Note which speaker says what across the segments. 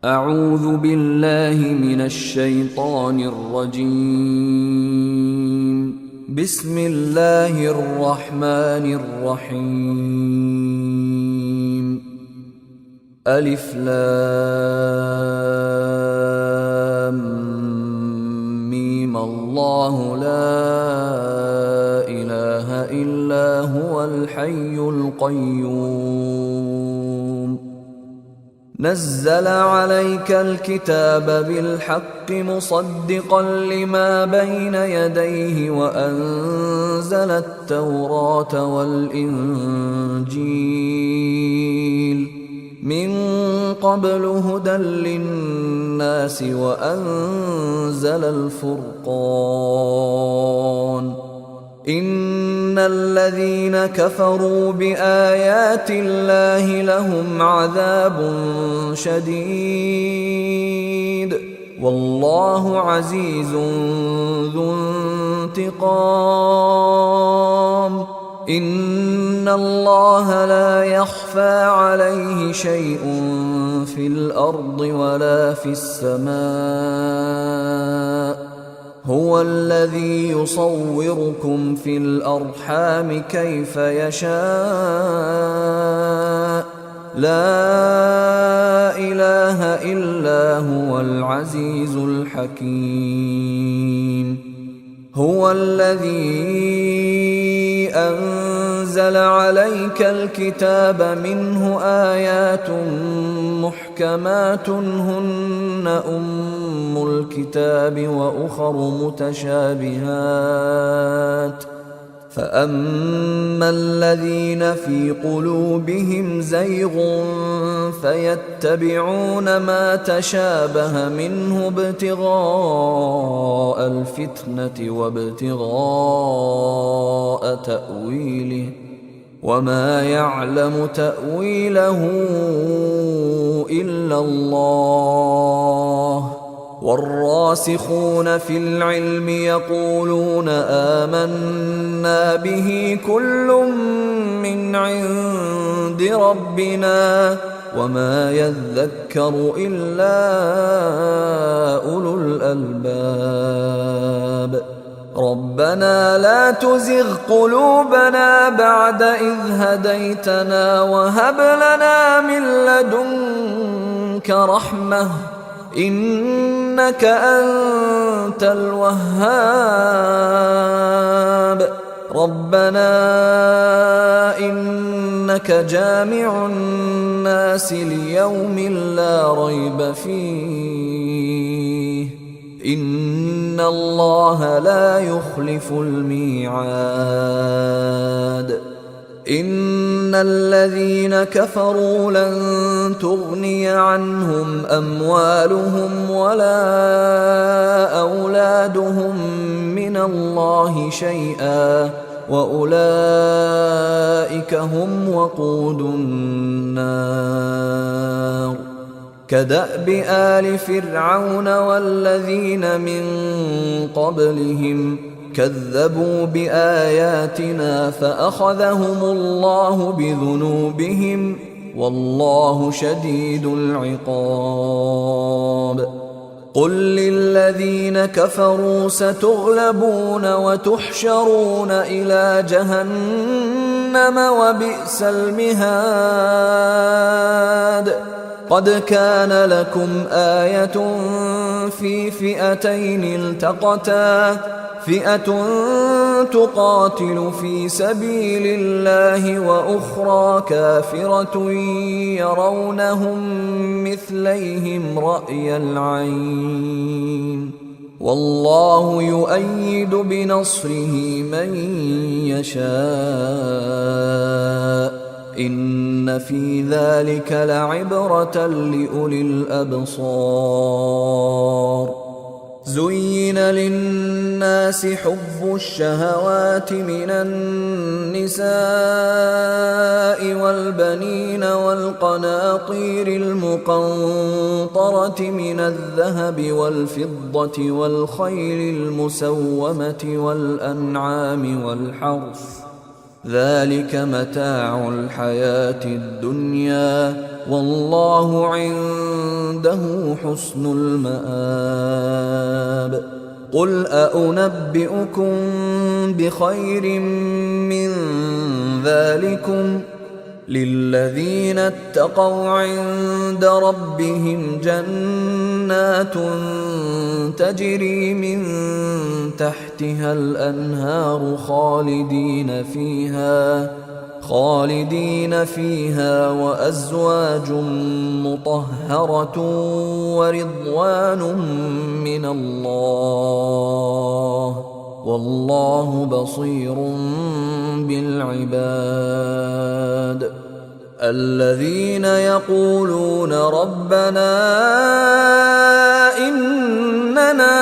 Speaker 1: أعوذ بالله من الشيطان الرجيم. بسم الله الرحمن الرحيم. ألف لام ميم. الله لا إله إلا هو الحي القيوم. نزل عليك الكتاب بالحق مصدقا لما بين يديه وأنزل التوراة والإنجيل من قبل هدى للناس وأنزل الفرقان. إن الذين كفروا بآيات الله لهم عذاب شديد والله عزيز ذو انتقام. إن الله لا يخفى عليه شيء في الأرض ولا في السماء. هو الذي يصوركم في الأرحام كيف يشاء. لا إله إلا هو العزيز الحكيم. هو الذي أنزل عليك الكتاب منه آيات محكمات هن أم الكتاب وأخر متشابهات. فأما الذين في قلوبهم زيغ فيتبعون ما تشابه منه ابتغاء الفتنة وابتغاء تأويله وما يعلم تأويله إلا الله. والراسخون في العلم يقولون آمنا به كل من عند ربنا وما يذكر إلا أولو الألباب. ربنا لا تزغ قلوبنا بعد إذ هديتنا وهب لنا من لدنك رحمة إنك أنت الوهاب. ربنا إنك جامع الناس ليوم لا ريب فيه إن الله لا يخلف الميعاد. إن الذين كفروا لن تغني عنهم أموالهم ولا أولادهم من الله شيئا وأولئك هم وقود النار. كدأب آل فرعون والذين من قبلهم كذبوا بآياتنا فأخذهم الله بذنوبهم والله شديد العقاب. قل للذين كفروا ستغلبون وتحشرون إلى جهنم وبئس المهاد. قد كان لكم آية في فئتين التقتا فئة تقاتل في سبيل الله وأخرى كافرة يرونهم مثليهم رأي العين والله يؤيد بنصره من يشاء. إن في ذلك لعبرة لأولي الأبصار. زين للناس حب الشهوات من النساء والبنين والقناطير المقنطرة من الذهب والفضة والخيل المسومة والأنعام والحرث ذلك متاع الحياة الدنيا والله عنده عنده حسن المآب قل أنبئكم بخير من ذلكم للذين اتقوا عند ربهم جنات تجري من تحتها الأنهار خالدين فيها وأزواج مطهرة ورضوان من الله والله بصير بالعباد الذين يقولون ربنا إننا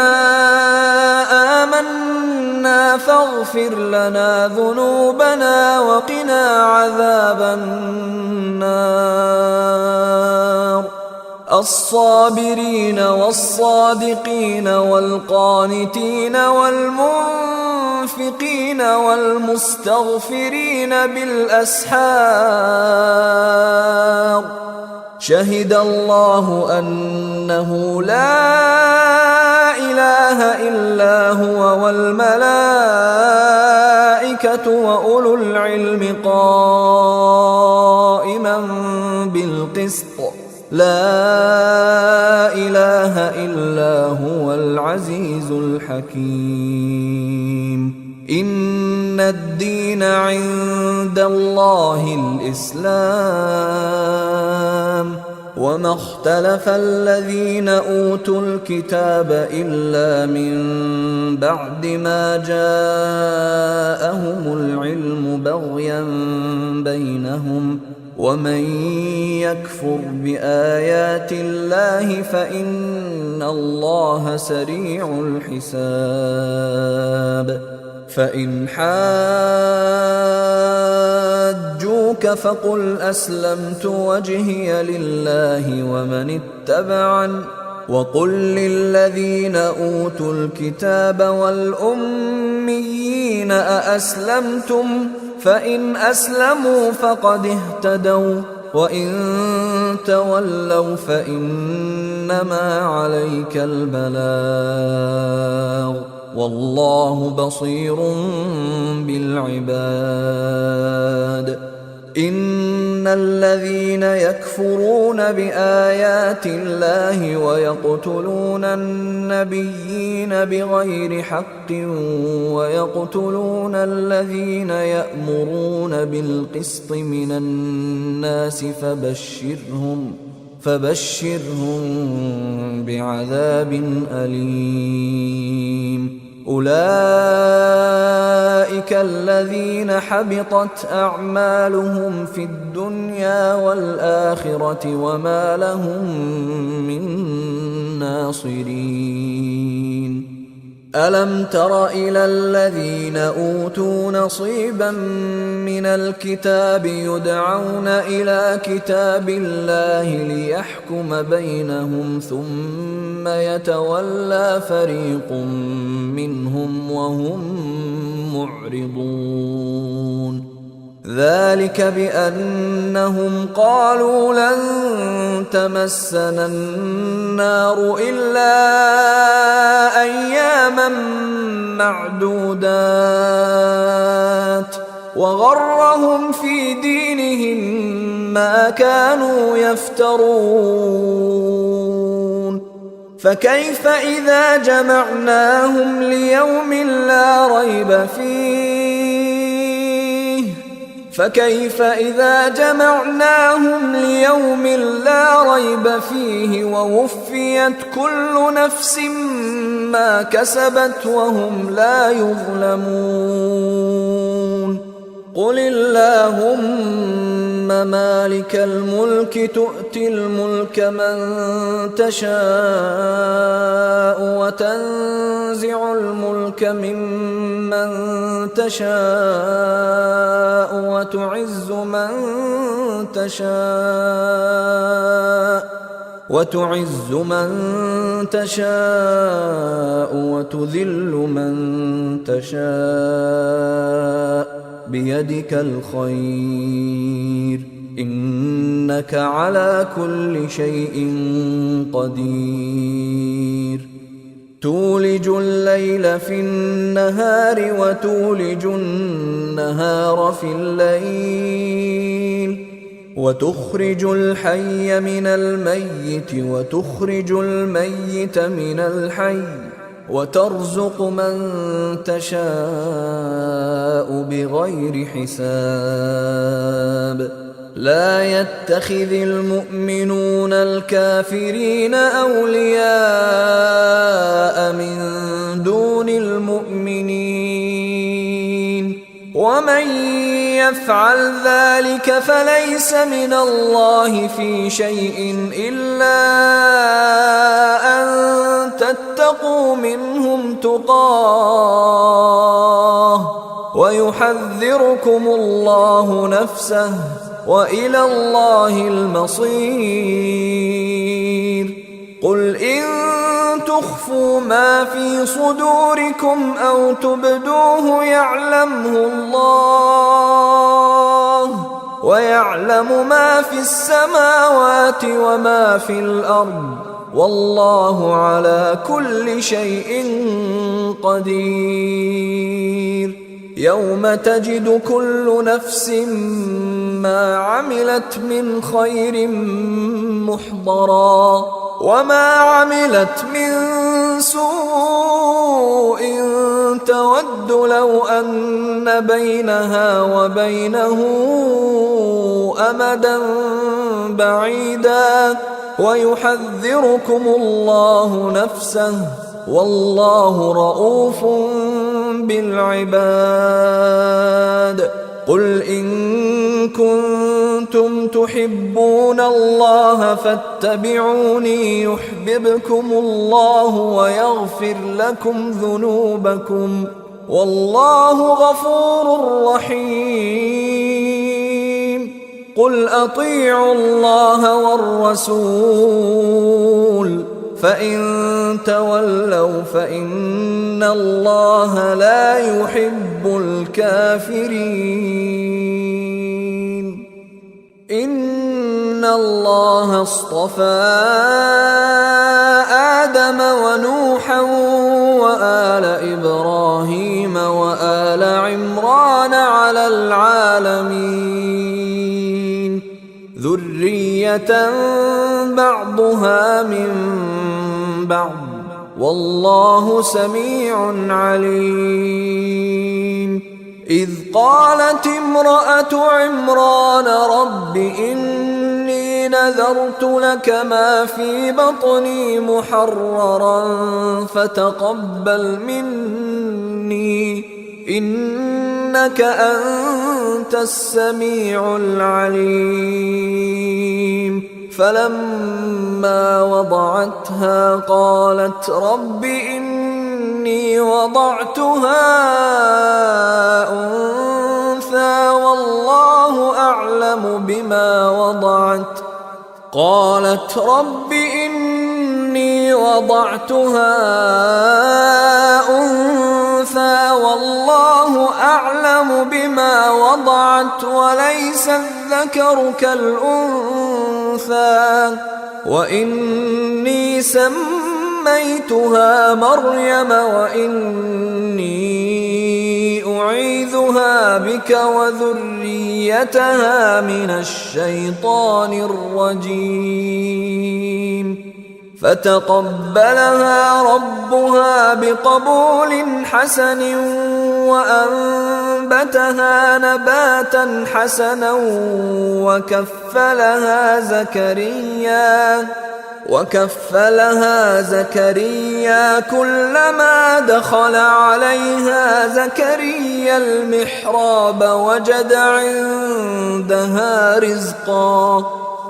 Speaker 1: آمنا فاغفر لنا ذنوبنا وقنا عذاب النار الصابرين والصادقين والقانتين والمنفقين والمستغفرين بالأسحار شهد الله أنه لا إله إلا هو والملائكة وأولو العلم قائما بالقسط لا إله إلا هو العزيز الحكيم إن الدين عند الله الإسلام وما اختلف الذين أوتوا الكتاب إلا من بعد ما جاءهم العلم بغيا بينهم ومن يكفر بآيات الله فإن الله سريع الحساب فإن حاجوك فقل أسلمت وجهي لله ومن اتبعن وقل للذين أوتوا الكتاب والأميين أأسلمتم فإن أسلموا فقد اهتدوا وإن تولوا فإنما عليك البلاغ والله بصير بالعباد إن الذين يكفرون بآيات الله ويقتلون النبيين بغير حق ويقتلون الذين يأمرون بالقسط من الناس فبشرهم بعذاب أليم أولئك الذين حبطت أعمالهم في الدنيا والآخرة وما لهم من ناصرين ألم تر إلى الذين أوتوا نصيبا من الكتاب يدعون إلى كتاب الله ليحكم بينهم ثم يتولى فريق منهم وهم معرضون ذلك بأنهم قالوا لن تمسنا النار إلا أياما معدودات وغرهم في دينهم ما كانوا يفترون فكيف إذا جمعناهم ليوم لا ريب فيه ووفيت كل نفس ما كسبت وهم لا يظلمون قل اللهم مالك الملك تؤتي الملك من تشاء وتنزع الملك ممن تشاء وتعز من تشاء وتذل من تشاء بيدك الخير إنك على كل شيء قدير تولج الليل في النهار وتولج النهار في الليل وتخرج الحي من الميت وتخرج الميت من الحي وترزق من تشاء بغير حساب لا يتخذ المؤمنون الكافرين أولياء من دون المؤمنين ومن يفعل ذلك فليس من الله في شيء إلا أن تتقوا منهم تقاه ويحذركم الله نفسه وإلى الله المصير قل إن تخفوا ما في صدوركم أو تبدوه يعلمه الله ويعلم ما في السماوات وما في الأرض والله على كل شيء قدير يوم تجد كل نفس ما عملت من خير محضرا وما عملت من سوء تود لو أن بينها وبينه أمدا بعيدا ويحذركم الله نفسه والله رؤوف بالعباد قل إن كنتم تحبون الله فاتبعوني يحببكم الله ويغفر لكم ذنوبكم والله غفور رحيم قل أطيعوا الله والرسول فإن تولوا فإن الله لا يحب الكافرين إن الله اصطفى آدم ونوحا وآل إبراهيم وآل عمران على العالمين ذرية بعضها من بعض والله سميع عليم إذ قالت امرأة عمران رب إني نذرت لك ما في بطني محررا فتقبل مني إنك أنت السميع العليم فلما وضعتها قالت رب إني وضعتها أنثى والله أعلم بما وضعت قالت رب إني وضعتها أنثى والله أعلم بما وضعت وليس الذكر كالأنثى وإني سميتها مريم وإني أعيذها بك وذريتها من الشيطان الرجيم فتقبلها ربها بقبول حسن وأنبتها نباتا حسنا وكفلها زكريا كلما دخل عليها زكريا المحراب وجد عندها رزقا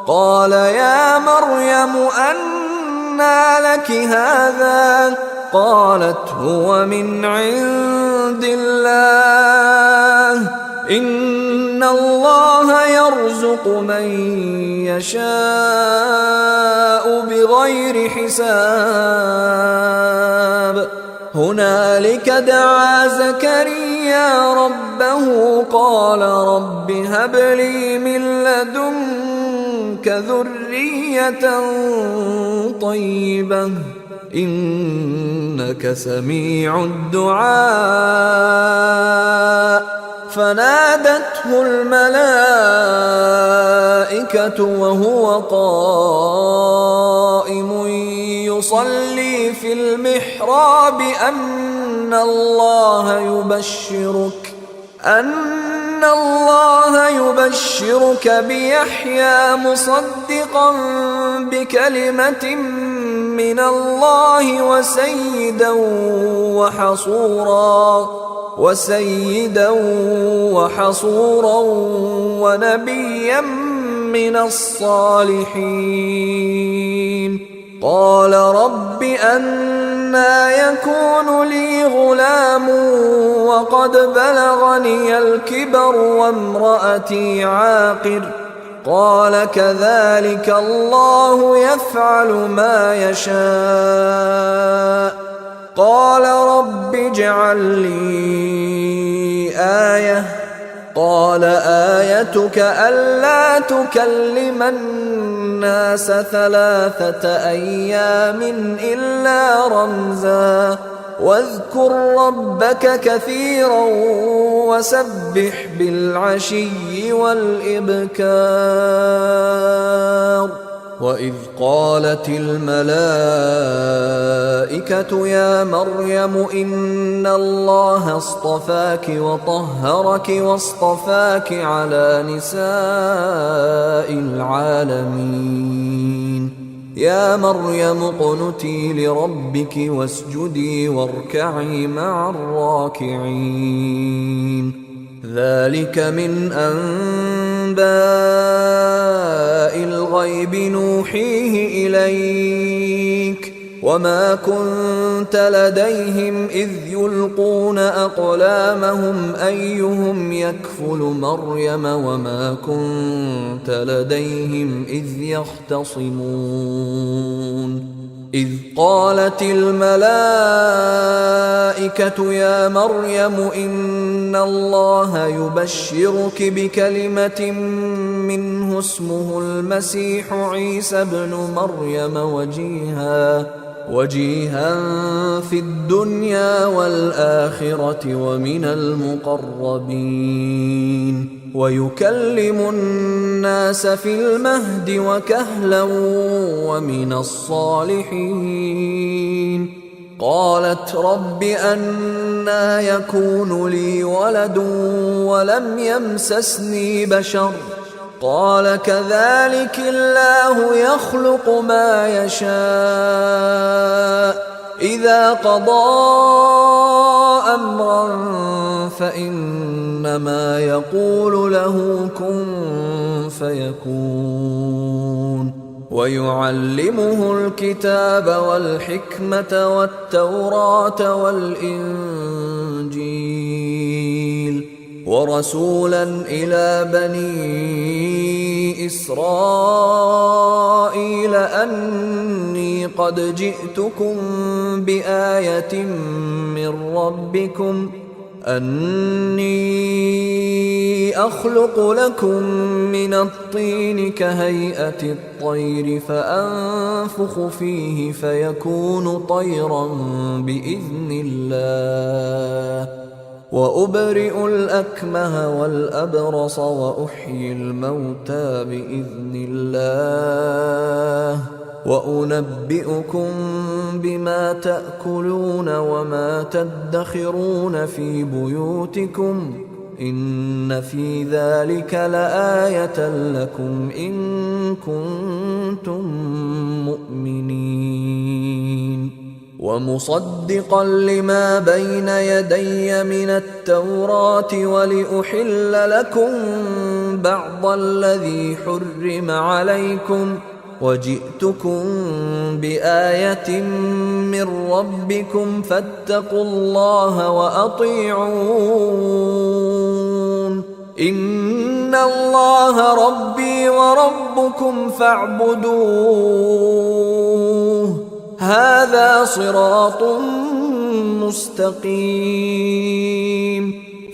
Speaker 1: قال يا مريم أنى لك هذا قالت هو من عند الله إن الله يرزق من يشاء بغير حساب هنالك دعا زكريا ربه قال رب هب لي من لدنك ذرية طيبة إنك سميع الدعاء. فنادته الملائكة وهو قائم يصلي في المحراب أن الله يبشرك بيحيى مصدقا بكلمة من الله وسيدا وحصورا ونبيا من الصالحين. قال رب أنى يكون لي غلام وقد بلغني الكبر وامرأتي عاقر. قال كذلك الله يفعل ما يشاء. قال رب اجعل لي آية. قال آيتك ألا تكلم الناس 3 أيام إلا رمزا واذكر ربك كثيرا وسبح بالعشي والإبكار. وإذ قالت الملائكة يا مريم إن الله اصطفاك وطهرك واصطفاك على نساء العالمين. يا مريم اقنتي لربك واسجدي واركعي مع الراكعين. ذلك من أنباء الغيب نوحيه إليك وما كنت لديهم إذ يلقون أقلامهم أيهم يكفل مريم وما كنت لديهم إذ يختصمون. إذ قالت الملائكة يا مريم إن الله يبشرك بكلمة منه اسمه المسيح عيسى ابن مريم وجيها في الدنيا والآخرة ومن المقربين ويكلم الناس في المهد وكهلا ومن الصالحين. قالت رب أنى يكون لي ولد ولم يمسسني بشر قال كذلك الله يخلق ما يشاء إذا قضى أمرا فإنما يقول له كن فيكون. ويعلمه الكتاب والحكمة والتوراة والإنجيل ورسولا إلى بني إسرائيل أني قد جئتكم بآية من ربكم أني أخلق لكم من الطين كهيئة الطير فأنفخ فيه فيكون طيرا بإذن الله وأبرئ الأكمه والأبرص وأحيي الموتى بإذن الله وأنبئكم بما تأكلون وما تدخرون في بيوتكم إن في ذلك لآية لكم إن كنتم مؤمنين. ومصدقا لما بين يدي من التوراة ولأحل لكم بعض الذي حرم عليكم وجئتكم بآية من ربكم فاتقوا الله وأطيعون إن الله ربي وربكم فاعبدوه هذا صراط مستقيم.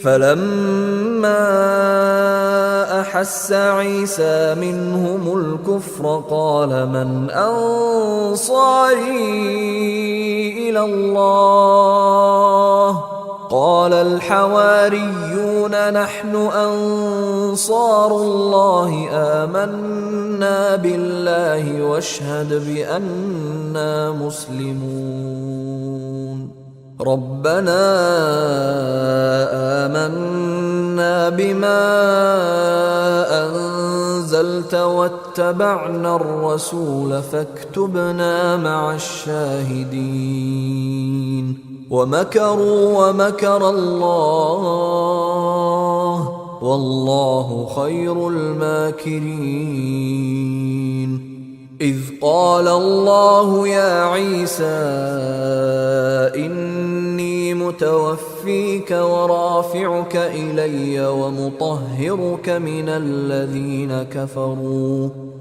Speaker 1: فلما أحس عيسى منهم الكفر قال من أنصاري إلى الله قال الحواريون نحن أنصار الله آمنا بالله واشهد بأننا مسلمون ربنا آمنا بما أنزلت واتبعنا الرسول فاكتبنا مع الشاهدين ومكروا ومكر الله والله خير الماكرين إذ قال الله يا عيسى إني متوفيك ورافعك إلي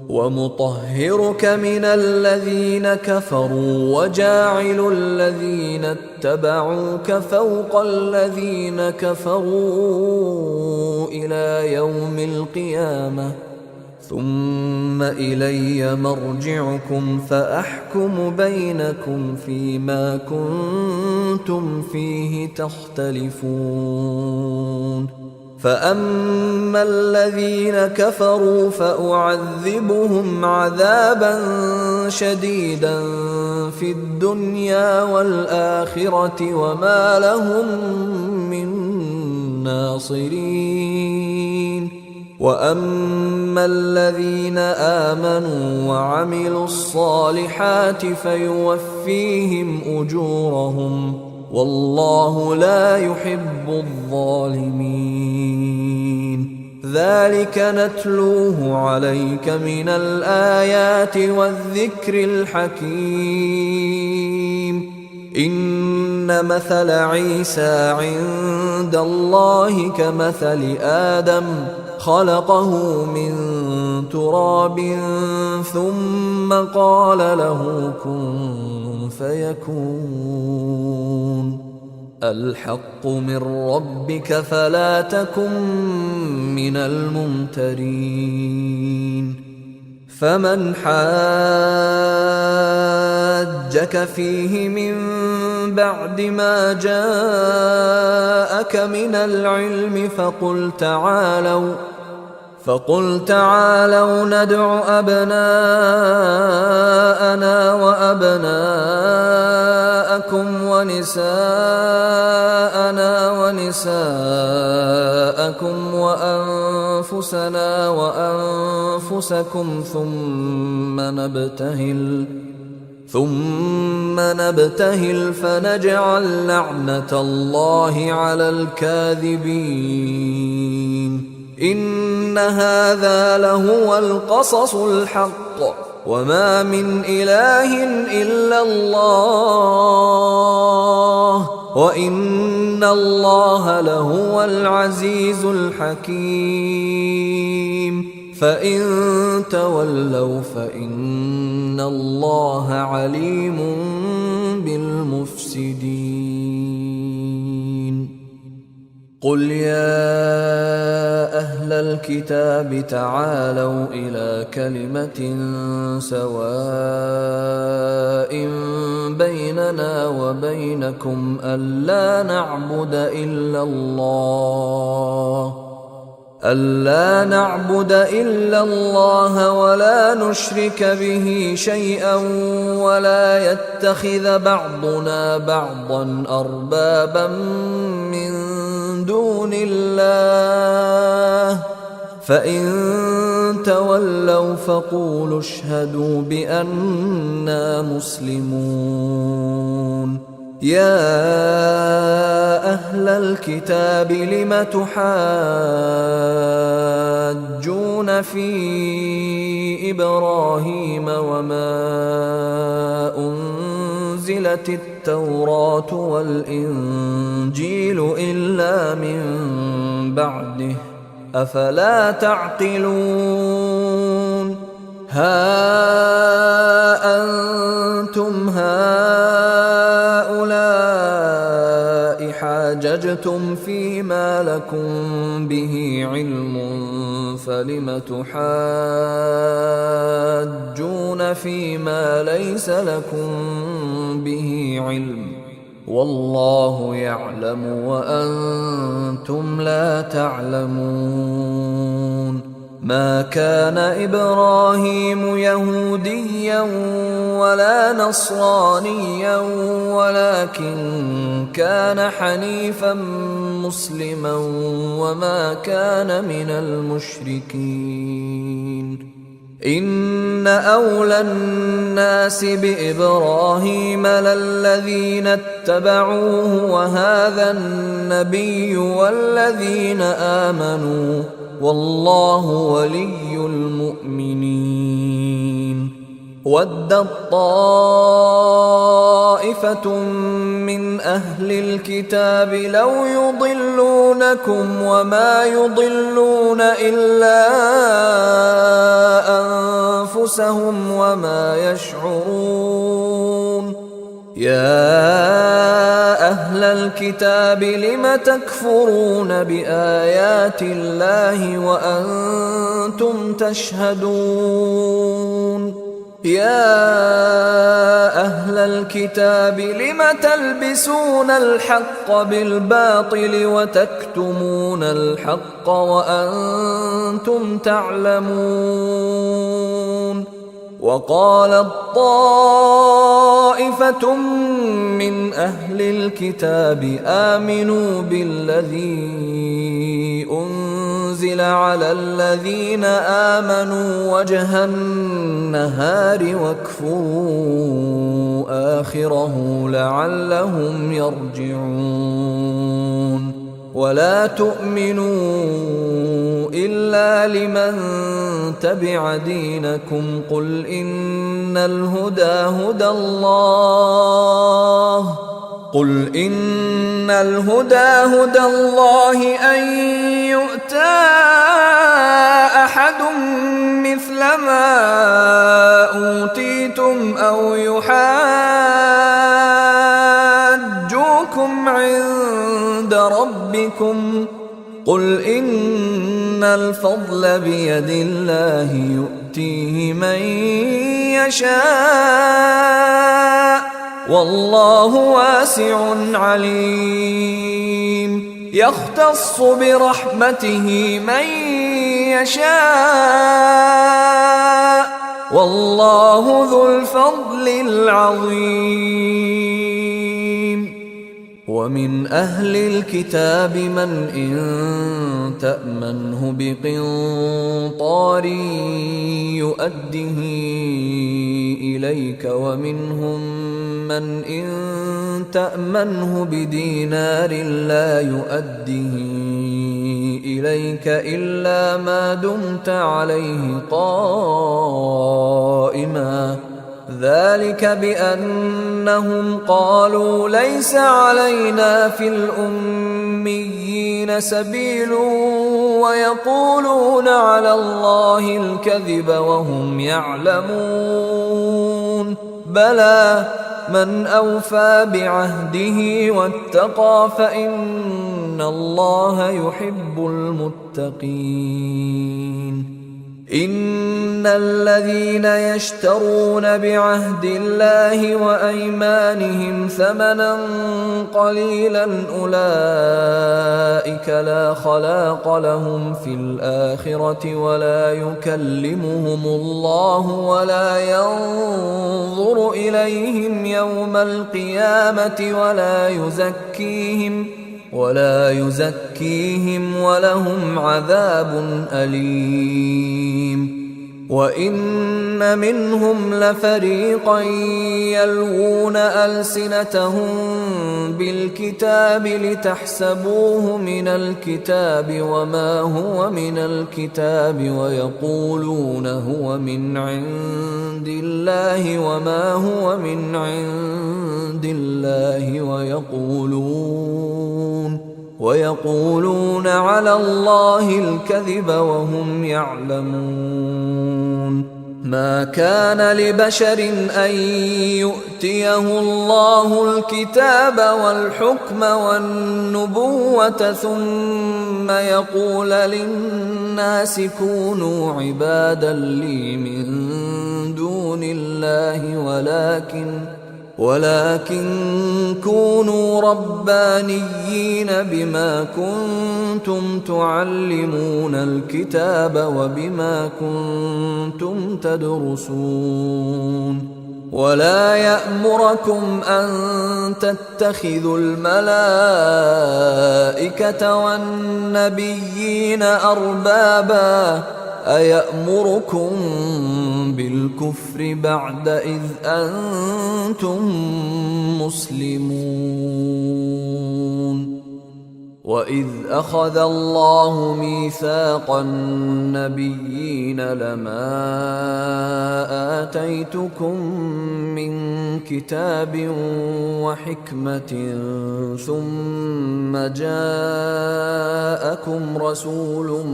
Speaker 1: ومطهرك من الذين كفروا وجاعل الذين اتبعوك فوق الذين كفروا إلى يوم القيامة ثم إلي مرجعكم فأحكم بينكم فيما كنتم فيه تختلفون فأما الذين كفروا فأعذبهم عذابا شديدا في الدنيا والآخرة وما لهم من ناصرين وأما الذين آمنوا وعملوا الصالحات فيوفيهم أجورهم والله لا يحب الظالمين ذلك نتلوه عليك من الآيات والذكر الحكيم إن مثل عيسى عند الله كمثل آدم خلقه من تراب ثم قال له كن فيكون الحق من ربك فلا تكن من الممترين فمن حاجك فيه من بعد ما جاءك من العلم فقل تعالوا ندع أبناءنا وأبناءكم ونساءنا ونساءكم وأنفسنا وأنفسكم ثم نبتهل فنجعل لعنة الله على الكاذبين إن هذا لهو القصص الحق وما من إله إلا الله وإن الله لهو العزيز الحكيم فإن تولوا فإن الله عليم بالمفسدين قل يا أهل الكتاب تعالوا إلى كلمة سواء بيننا وبينكم ألا نعبد إلا الله ولا نشرك به شيئا ولا يتخذ بعضنا بعضا أربابا من دون الله فإن تولوا فقولوا اشهدوا بأننا مسلمون يا أهل الكتاب لم تحاجون في إبراهيم وما أنزلت التوراة والإنجيل إلا من بعده أفلا تعقلون ها أنتم هؤلاء حاججتم فيما لكم به علم فلم تحاجون فيما ليس لكم به علم والله يعلم وأنتم لا تعلمون ما كان إبراهيم يهوديا ولا نصرانيا ولكن كان حنيفا مسلما وما كان من المشركين إن أولى الناس بإبراهيم للذين اتبعوه وهذا النبي والذين آمنوا والله ولي المؤمنين ودت طائفة من أهل الكتاب لو يضلونكم وما يضلون إلا أنفسهم وما يشعرون يا أهل الكتاب لم تكفرون بآيات الله وأنتم تشهدون يا أهل الكتاب لم تلبسون الحق بالباطل وتكتمون الحق وأنتم تعلمون وقالت طائفة من أهل الكتاب آمنوا بالذي أنزل على الذين آمنوا وجه النهار واكفروا آخره لعلهم يرجعون ولا تؤمنوا إلا لمن تبع دينكم قل إن الهدى هدى الله أن يؤتى أحد مثل ما أوتيتم أو يحاجوكم عند ربكم قل إن الفضل بيد الله يؤتيه من يشاء والله واسع عليم يختص برحمته من يشاء والله ذو الفضل العظيم ومن أهل الكتاب من إن تأمنه بقنطار يؤده إليك ومنهم من إن تأمنه بدينار لا يؤده إليك إلا ما دمت عليه قائما ذلك بأنهم قالوا ليس علينا في الأميين سبيل ويقولون على الله الكذب وهم يعلمون بلى من أوفى بعهده واتقى فإن الله يحب المتقين إن الذين يشترون بعهد الله وأيمانهم ثمنا قليلا أولئك لا خلاق لهم في الآخرة ولا يكلمهم الله ولا ينظر إليهم يوم القيامة ولا يزكيهم ولهم عذاب أليم وإن منهم لفريقا يلوون ألسنتهم بالكتاب لتحسبوه من الكتاب وما هو من الكتاب ويقولون هو من عند الله وما هو من عند الله ويقولون على الله الكذب وهم يعلمون ما كان لبشر أن يؤتيه الله الكتاب والحكم والنبوة ثم يقول للناس كونوا عبادا لي من دون الله ولكن كونوا ربانيين بما كنتم تعلمون الكتاب وبما كنتم تدرسون ولا يأمركم أن تتخذوا الملائكة والنبيين أربابا أيأمركم بالكفر بعد إذ أنتم مسلمون وإذ أخذ الله ميثاق النبيين لما آتيتكم من كتاب وحكمة ثم جاءكم رسول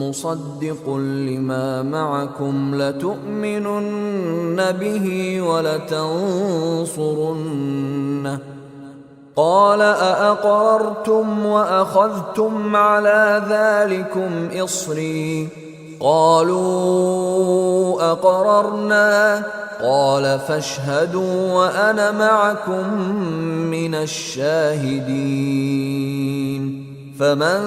Speaker 1: مصدق لما معكم لتؤمنن به ولتنصرنه قال أأقررتم وأخذتم على ذلكم إصري قالوا أقررنا قال فاشهدوا وأنا معكم من الشاهدين فمن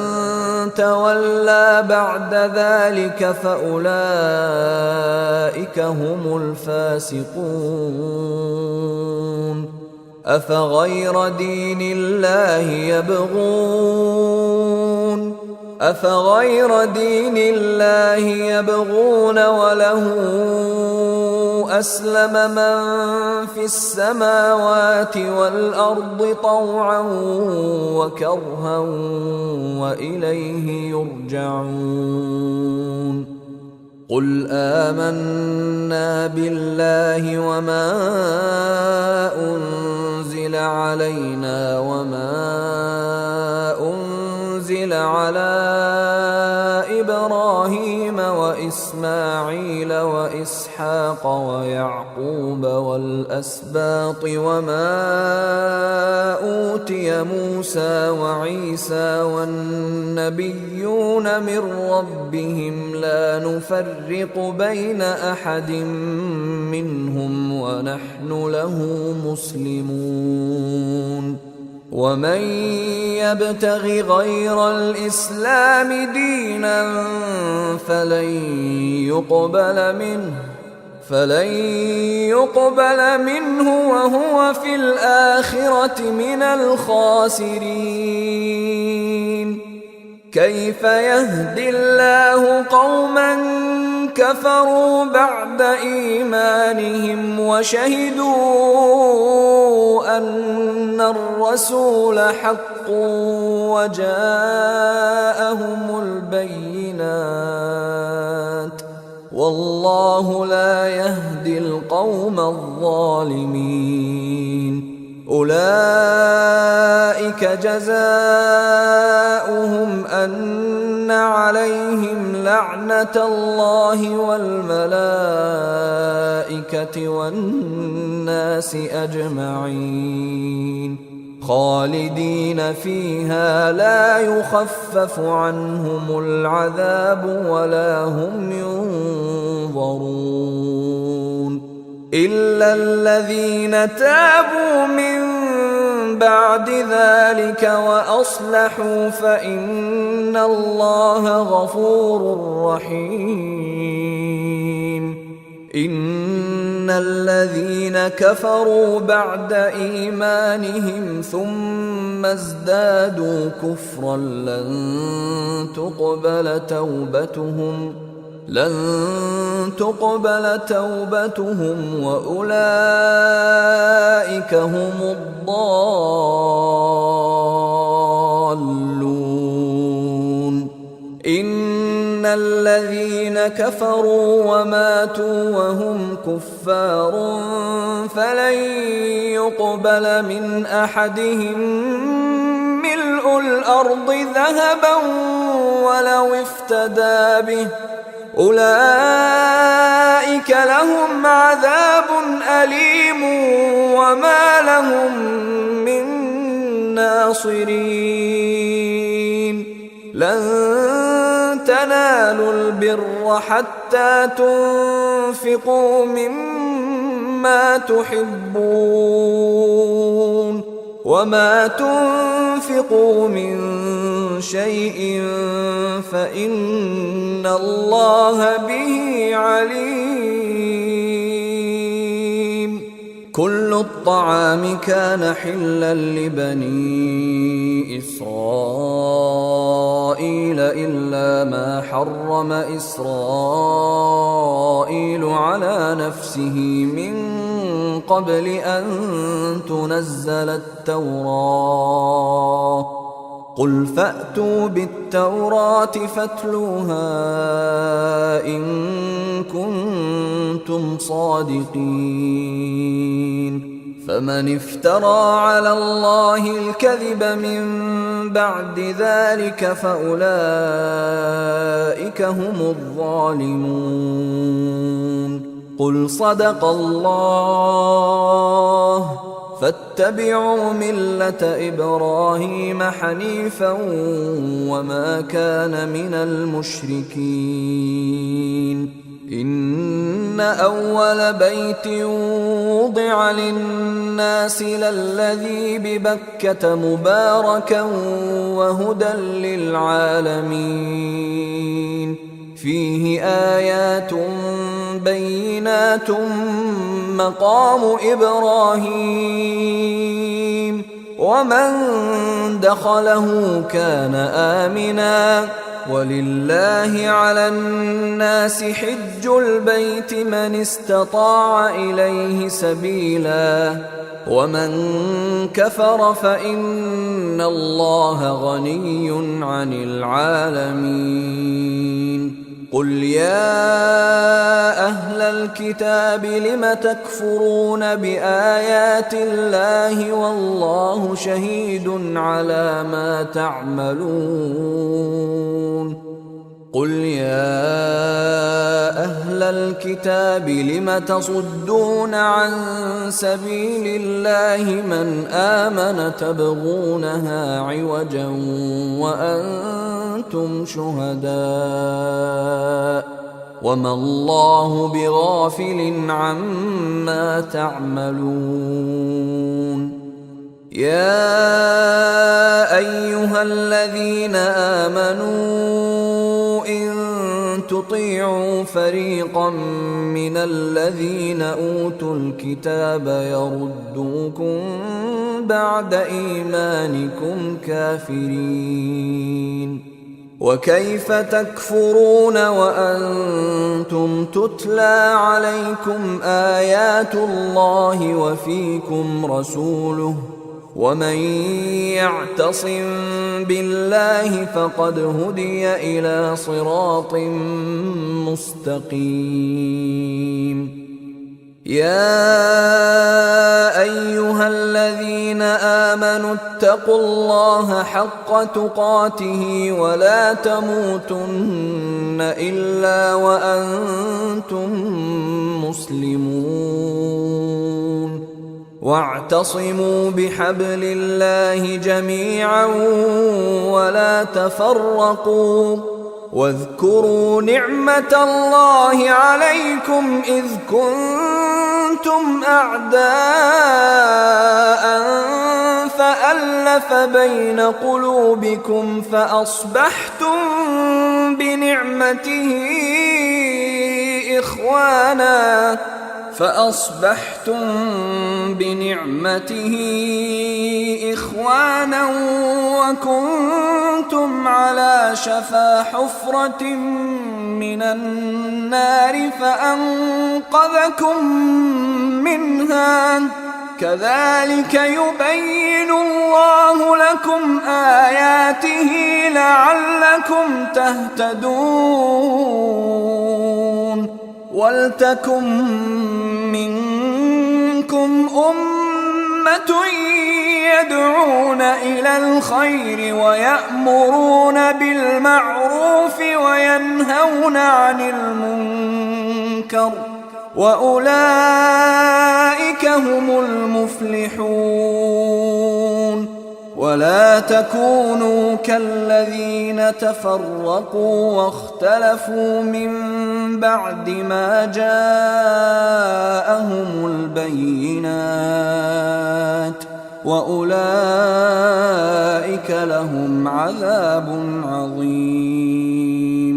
Speaker 1: تولى بعد ذلك فأولئك هم الفاسقون أفغير دين الله يبغون وله أسلم من في السماوات والأرض طوعا وكرها وإليه يرجعون قل آمنا بالله وما أنزل علينا وما أنزل على إبراهيم وإسماعيل وإسحاق ويعقوب والأسباط وما أوتي موسى وعيسى والنبيون من ربهم لا نفرق بين أحد منهم ونحن له مسلمون ومن يبتغ غير الإسلام دينا فلن يقبل منه وهو في الآخرة من الخاسرين كيف يهدي الله قوما كفروا بعد إيمانهم وشهدوا أن الرسول حق وجاءهم البينات والله لا يهدي القوم الظالمين أولئك جزاؤهم أن عليهم لعنة الله والملائكة والناس أجمعين خالدين فيها لا يخفف عنهم العذاب ولا هم ينظرون إلا الذين تابوا من بعد ذلك وأصلحوا فإن الله غفور رحيم إن الذين كفروا بعد إيمانهم ثم ازدادوا كفرا لن تقبل توبتهم وأولئك هم الضالون إن الذين كفروا وماتوا وهم كفار فلن يقبل من أحدهم ملء الأرض ذهبا ولو افتدى به أولئك لهم عذاب أليم وما لهم من ناصرين لن تنالوا البر حتى تنفقوا مما تحبون وما تنفقوا من شيء فإن الله به عليم. كل الطعام كان حلا لبني إسرائيل إلا ما حرم إسرائيل على نفسه من قبل أن تنزل التوراة قل فأتوا بالتوراة فاتلوها إن كنتم صادقين. فمن افترى على الله الكذب من بعد ذلك فأولئك هم الظالمون. قل صدق الله فاتبعوا ملة إبراهيم حنيفا وما كان من المشركين. إن أول بيت وضع للناس للذي ببكة مباركا وهدى للعالمين فيه آيات بينات مقام إبراهيم ومن دخله كان آمنا ولله على الناس حج البيت من استطاع إليه سبيلا ومن كفر فإن الله غني عن العالمين. قل يا أهل الكتاب لم تكفرون بآيات الله والله شهيد على ما تعملون. قل يا أهل الكتاب لم تصدون عن سبيل الله من آمن تبغونها عوجا وأنتم شهداء وما الله بغافل عما تعملون. يا أيها الذين آمنوا إن تطيعوا فريقا من الذين أوتوا الكتاب يردوكم بعد إيمانكم كافرين وكيف تكفرون وأنتم تتلى عليكم آيات الله وفيكم رسوله ومن يعتصم بالله فقد هدي إلى صراط مستقيم. يا أيها الذين آمنوا اتقوا الله حق تقاته ولا تموتن إلا وأنتم مسلمون واعتصموا بحبل الله جميعا ولا تفرقوا واذكروا نعمة الله عليكم إذ كنتم أعداء فألف بين قلوبكم فأصبحتم بنعمته إخوانا وكنتم على شفا حفرة من النار فأنقذكم منها كذلك يبين الله لكم آياته لعلكم تهتدون. ولتكن منكم أمة يدعون إلى الخير ويأمرون بالمعروف وينهون عن المنكر وأولئك هم المفلحون. ولا تكونوا كالذين تفرقوا واختلفوا من بعد ما جاءهم البينات وأولئك لهم عذاب عظيم.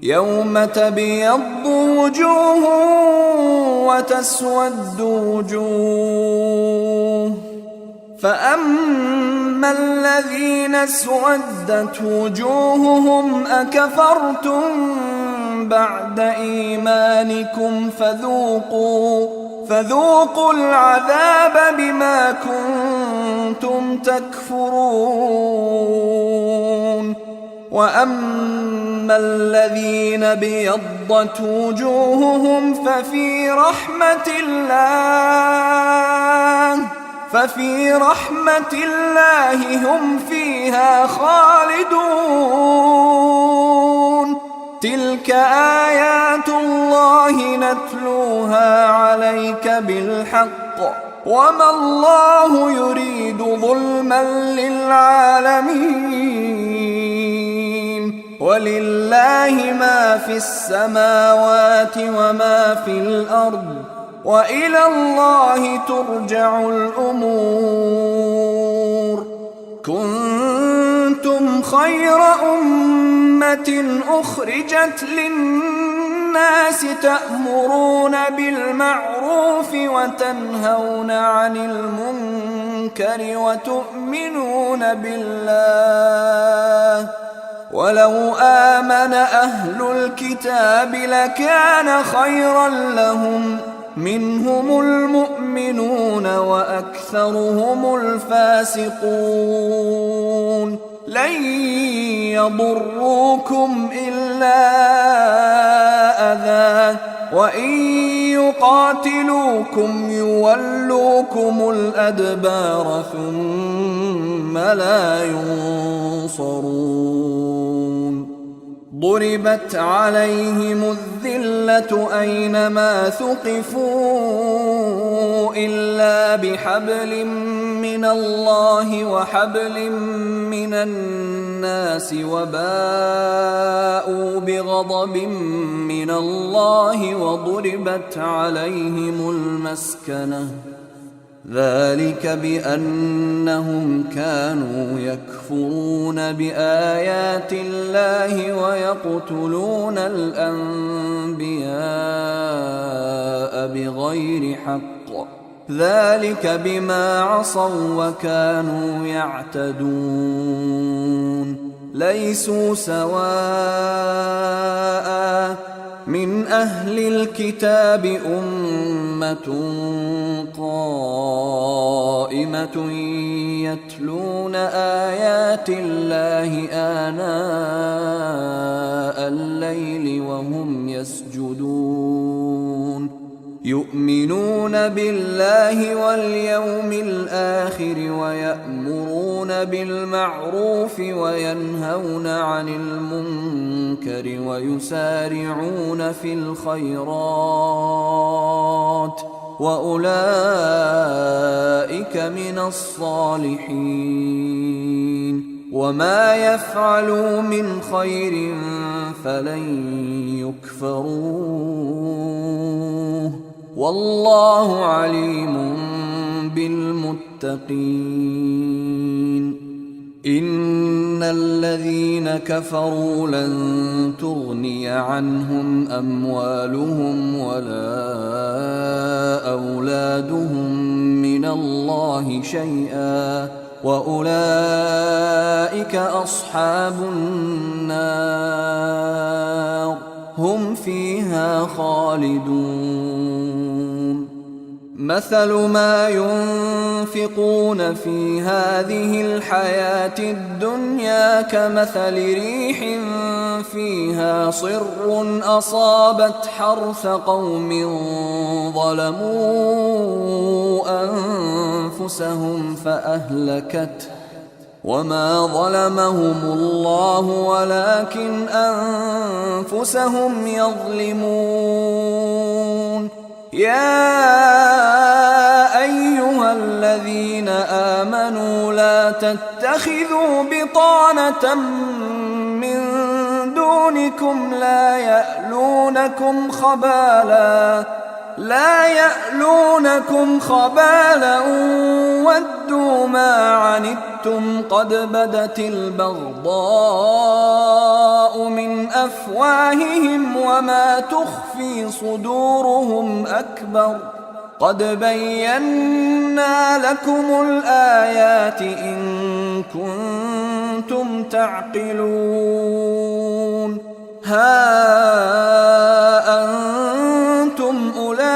Speaker 1: يوم تبيض وجوه وتسود وجوه، فأما الذين اسودت وجوههم أكفرتم بعد إيمانكم فذوقوا العذاب بما كنتم تكفرون. وأما الذين ابيضت وجوههم ففي رحمة الله هم فيها خالدون. تلك آيات الله نتلوها عليك بالحق وما الله يريد ظلما للعالمين. ولله ما في السماوات وما في الأرض وإلى الله ترجع الأمور. كنتم خير أمة أخرجت للناس تأمرون بالمعروف وتنهون عن المنكر وتؤمنون بالله. ولو آمن أهل الكتاب لكان خيرا لهم، منهم المؤمنون وأكثرهم الفاسقون. لن يضروكم إلا أذى، وإن يقاتلوكم يولوكم الأدبار ثم لا ينصرون. ضربت عليهم الذلة أينما ثقفوا إلا بحبل من الله وحبل من الناس وباءوا بغضب من الله وضربت عليهم المسكنة. ذلك بأنهم كانوا يكفرون بآيات الله ويقتلون الأنبياء بغير حق. ذلك بما عصوا وكانوا يعتدون. ليسوا سواء من أهل الكتاب أمة قائمة يتلون آيات الله آناء الليل وهم يسجدون. يؤمنون بالله واليوم الآخر ويأمرون بالمعروف وينهون عن المنكر ويسارعون في الخيرات وأولئك من الصالحين. وما يفعلوا من خير فلن يكفروه والله عليم بالمتقين. إن الذين كفروا لن تغني عنهم أموالهم ولا أولادهم من الله شيئا وأولئك أصحاب النار هم فيها خالدون. مثل ما ينفقون في هذه الحياة الدنيا كمثل ريح فيها صر أصابت حرث قوم ظلموا أنفسهم فأهلكته وما ظلمهم الله ولكن أنفسهم يظلمون. يا أيها الذين آمنوا لا تتخذوا بطانة من دونكم لا يألونكم خبالا ودوا ما عنتم قد بدت البغضاء من أفواههم وما تخفي صدورهم أكبر قد بينا لكم الآيات إن كنتم تعقلون. ها أنتم أولئك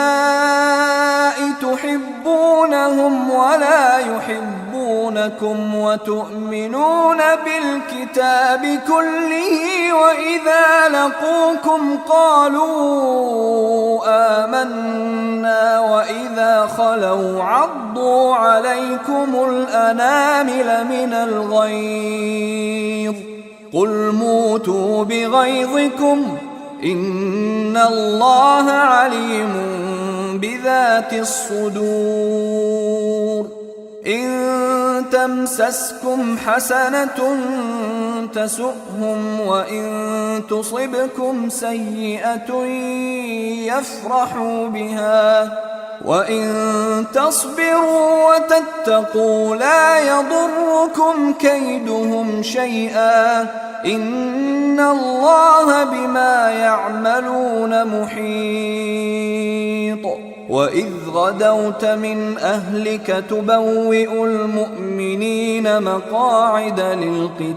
Speaker 1: تحبونهم ولا يحبونكم وتؤمنون بالكتاب كله وإذا لقوكم قالوا آمنا وإذا خلوا عضوا عليكم الأنامل من الغيظ قل موتوا بغيظكم إن الله عليم بذات الصدور. إن تمسسكم حسنة تسؤهم وإن تصبكم سيئة يفرحوا بها وإن تصبروا وتتقوا لا يضركم كيدهم شيئا إن الله بما يعملون محيط. وإذ غدوت من أهلك تبوئ المؤمنين مقاعد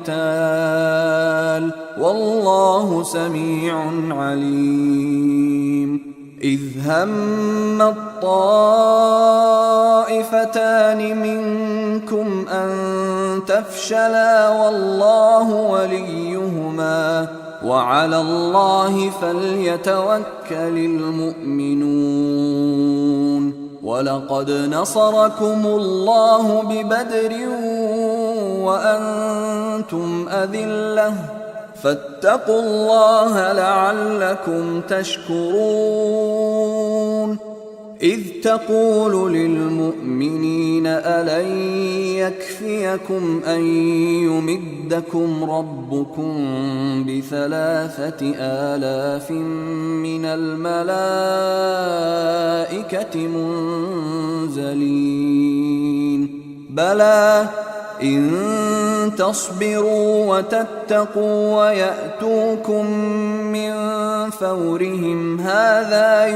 Speaker 1: للقتال والله سميع عليم. إذ هم الطائفتان منكم أن تفشلا والله وليهما وعلى الله فليتوكل المؤمنون. ولقد نصركم الله ببدر وأنتم أذلة فاتقوا الله لعلكم تشكرون. إذ تقول للمؤمنين ألن يكفيكم أن يمدكم ربكم ب3,000 من الملائكة منزلين بلى إن تصبروا وتتقوا ويأتوكم من فورهم هذا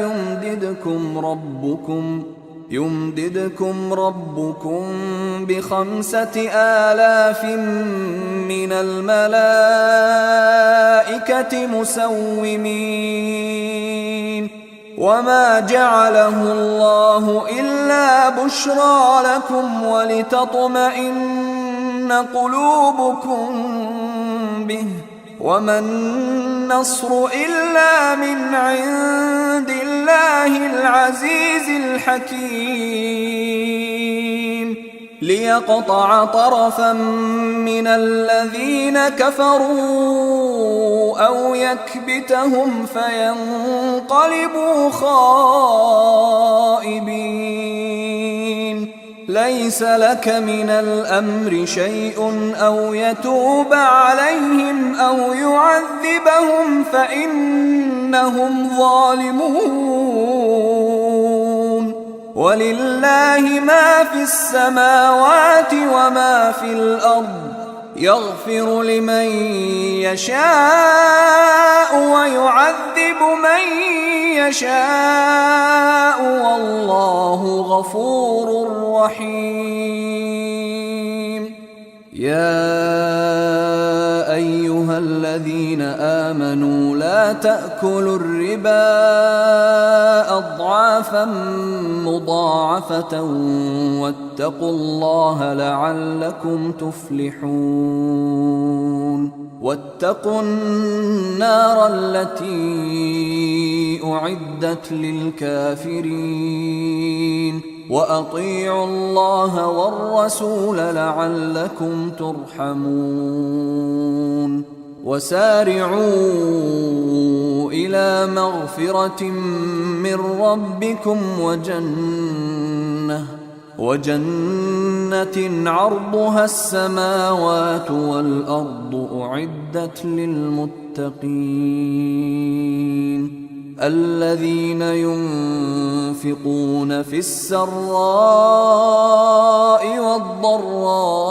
Speaker 1: يمددكم ربكم ب5,000 من الملائكة مسومين. وما جعله الله إلا بشرى لكم ولتطمئن قلوبكم به وما النصر إلا من عند الله العزيز الحكيم. ليقطع طرفا من الذين كفروا أو يكبتهم فينقلبوا خائبين. ليس لك من الأمر شيء أو يتوب عليهم أو يعذبهم فإنهم ظالمون. ولله ما في السماوات وما في الأرض يغفر لمن يشاء ويعذب من يشاء والله غفور رحيم. يا أيها الذين آمنوا لا تأكلوا الربا أضعافا مضاعفة واتقوا الله لعلكم تفلحون. واتقوا النار التي أعدت للكافرين وأطيعوا الله والرسول لعلكم ترحمون وسارعوا إلى مغفرة من ربكم وجنة عرضها السماوات والأرض أعدت للمتقين الذين ينفقون في السراء والضراء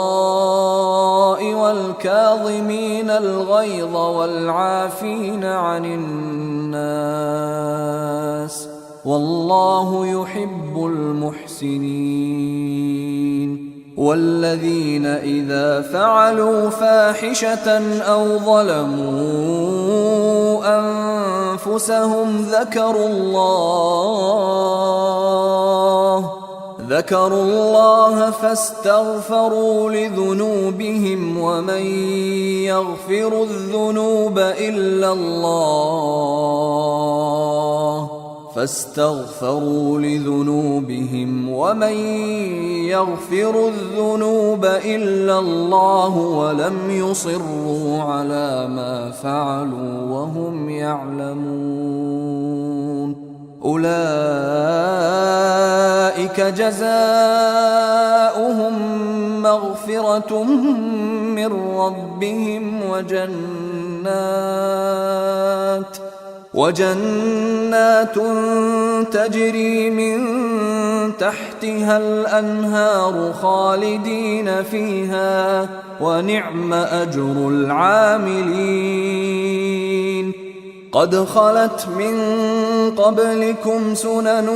Speaker 1: والكاظمين الغيظ والعافين عن الناس والله يحب المحسنين والذين إذا فعلوا فاحشة أو ظلموا أنفسهم ذكروا الله فاستغفروا لذنوبهم ومن يغفر الذنوب إلا الله ولم يصروا على ما فعلوا وهم يعلمون أولئك جزاؤهم مغفرة من ربهم وجنات تجري من تحتها الأنهار خالدين فيها ونعم أجر العاملين قد خلت من قبلكم سنن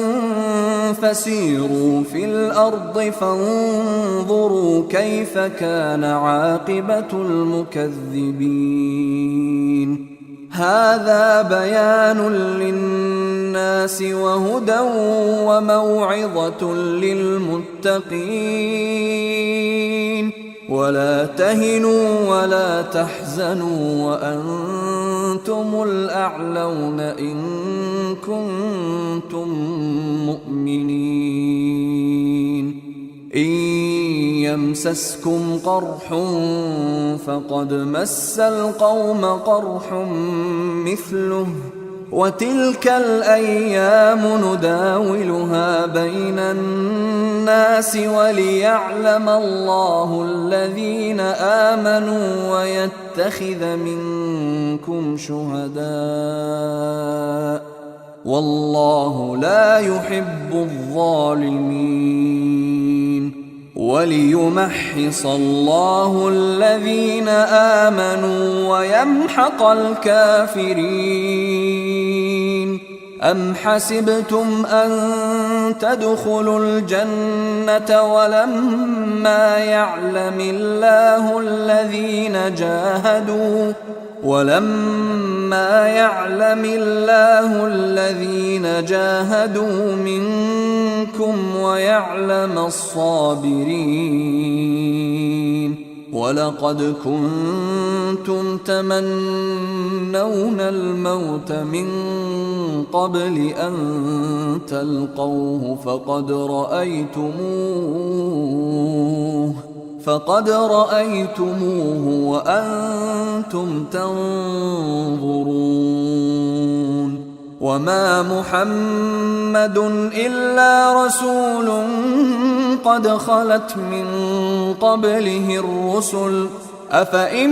Speaker 1: فسيروا في الأرض فانظروا كيف كان عاقبة المكذبين هذا بيان للناس وهدى وموعظة للمتقين ولا تهنوا ولا تحزنوا وأنتم الأعلون إن كنتم مؤمنين إن يمسسكم قرح فقد مس القوم قرح مثله وتلك الأيام نداولها بين الناس وليعلم الله الذين آمنوا ويتخذ منكم شهداء والله لا يحب الظالمين وليمحص الله الذين آمنوا ويمحق الكافرين أم حسبتم أن تدخلوا الجنة ولما يعلم الله الذين جاهدوا منكم ويعلم الصابرين ولقد كنتم تمنون الموت من قبل أن تلقوه فقد رأيتموه وأنتم تنظرون وما محمد إلا رسول قد خلت من قبله الرسل أفإن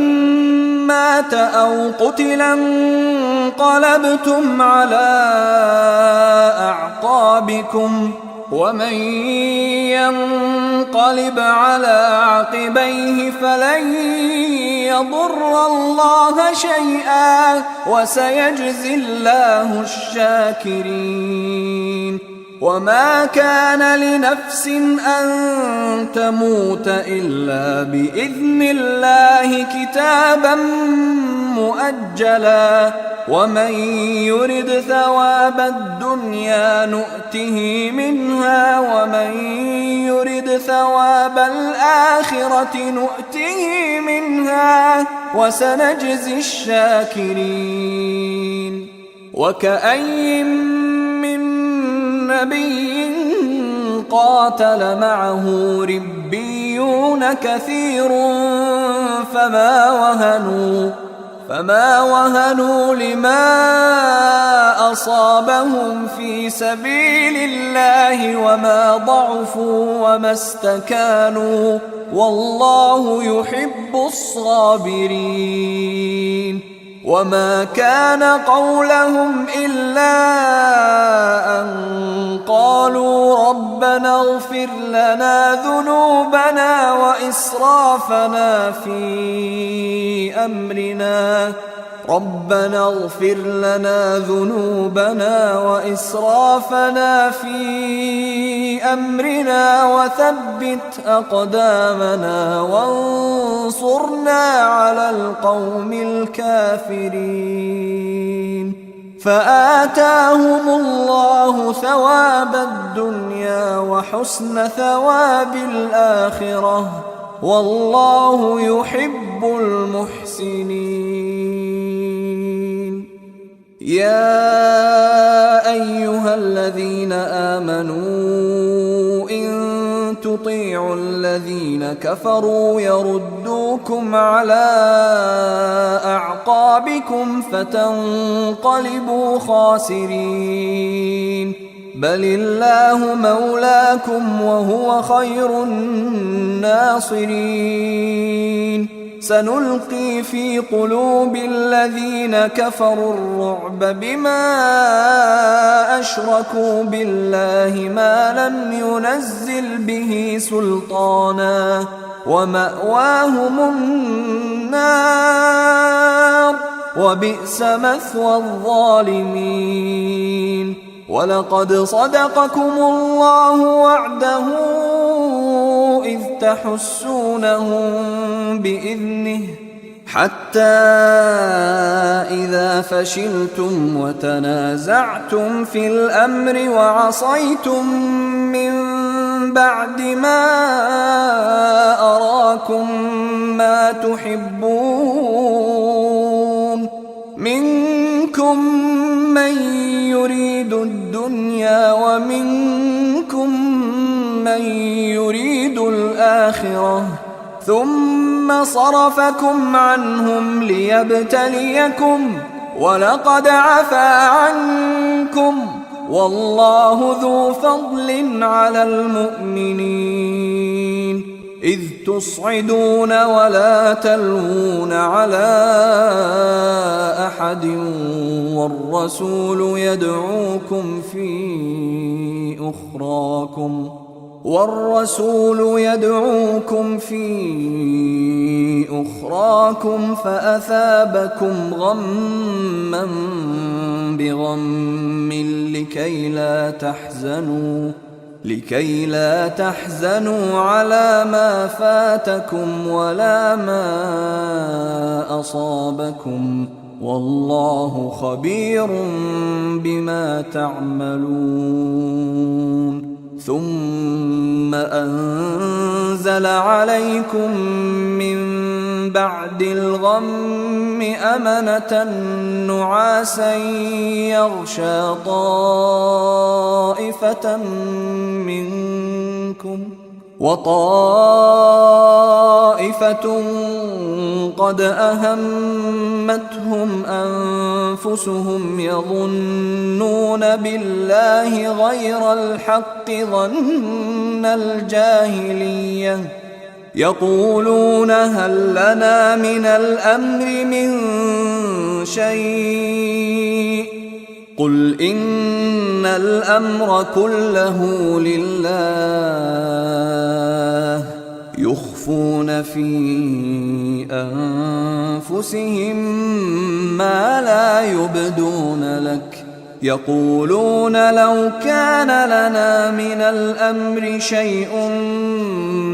Speaker 1: مات أو قتلا انقلبتم على أعقابكم ومن ينقلب على عقبيه فلن يضر الله شيئا وسيجزي الله الشاكرين وما كان لنفس أن تموت إلا بإذن الله كتابا مؤجلا ومن يرد ثواب الدنيا نؤته منها ومن يرد ثواب الآخرة نؤته منها وسنجزي الشاكرين وكأين من نبي قاتل معه ربيون كثير فما وهنوا لما أصابهم في سبيل الله وما ضعفوا وما استكانوا والله يحب الصابرين. وما كان قولهم إلا أن قالوا ربنا اغفر لنا ذنوبنا وإسرافنا في أمرنا وثبت أقدامنا وانصرنا على القوم الكافرين. فآتاهم الله ثواب الدنيا وحسن ثواب الآخرة والله يحب المحسنين. يا أيها الذين آمنوا إن تطيعوا الذين كفروا يردوكم على أعقابكم فتنقلبوا خاسرين. بل الله مولاكم وهو خير الناصرين. سنلقي في قلوب الذين كفروا الرعب بما أشركوا بالله ما لم ينزل به سلطانا ومأواهم النار وبئس مثوى الظالمين. ولقد صدقكم الله وعده إذ تحسونهم بإذنه حتى إذا فشلتم وتنازعتم في الأمر وعصيتم من بعد ما أراكم ما تحبون منكم من يريد الدنيا ومنكم من يريد الآخرة ثم صرفكم عنهم ليبتليكم ولقد عفا عنكم والله ذو فضل على المؤمنين. إذ تصعدون ولا تلوون على أحد والرسول يدعوكم في أخراكم فأثابكم غما بغم لكي لا تحزنوا على ما فاتكم ولا ما أصابكم والله خبير بما تعملون. ثم أنزل عليكم من بعد الغم أمنة نعاسا يغشى طائفة منكم وطائفة قد أهمتهم أنفسهم يظنون بالله غير الحق ظن الجاهلية يقولون هل لنا من الأمر من شيء قل إن الأمر كله لله يخفون في أنفسهم ما لا يبدون لك يقولون لو كان لنا من الأمر شيء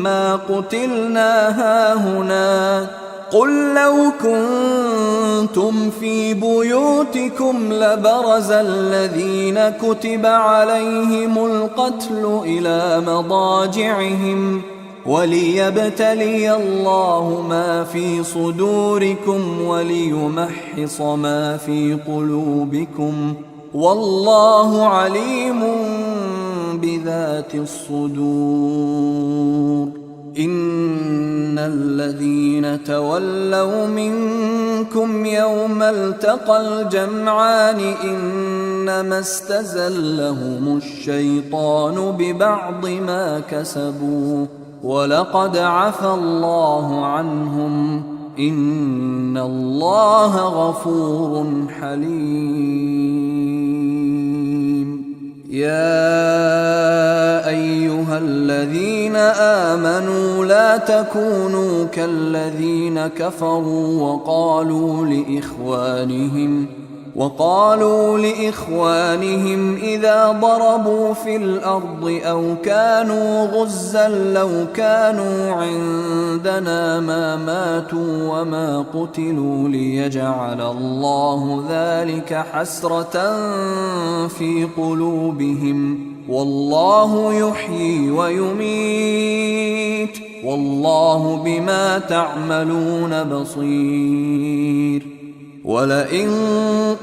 Speaker 1: ما قتلنا هاهنا قل لو كنتم في بيوتكم لبرز الذين كتب عليهم القتل إلى مضاجعهم وليبتلي الله ما في صدوركم وليمحص ما في قلوبكم والله عليم بذات الصدور إن الذين تولوا منكم يوم التقى الجمعان إنما استزلهم الشيطان ببعض ما كسبوا ولقد عفى الله عنهم إن الله غفور حليم يا أيها الذين آمنوا لا تكونوا كالذين كفروا وقالوا لإخوانهم إذا ضربوا في الأرض أو كانوا غزا لو كانوا عندنا ما ماتوا وما قتلوا ليجعل الله ذلك حسرة في قلوبهم والله يحيي ويميت والله بما تعملون بصير ولئن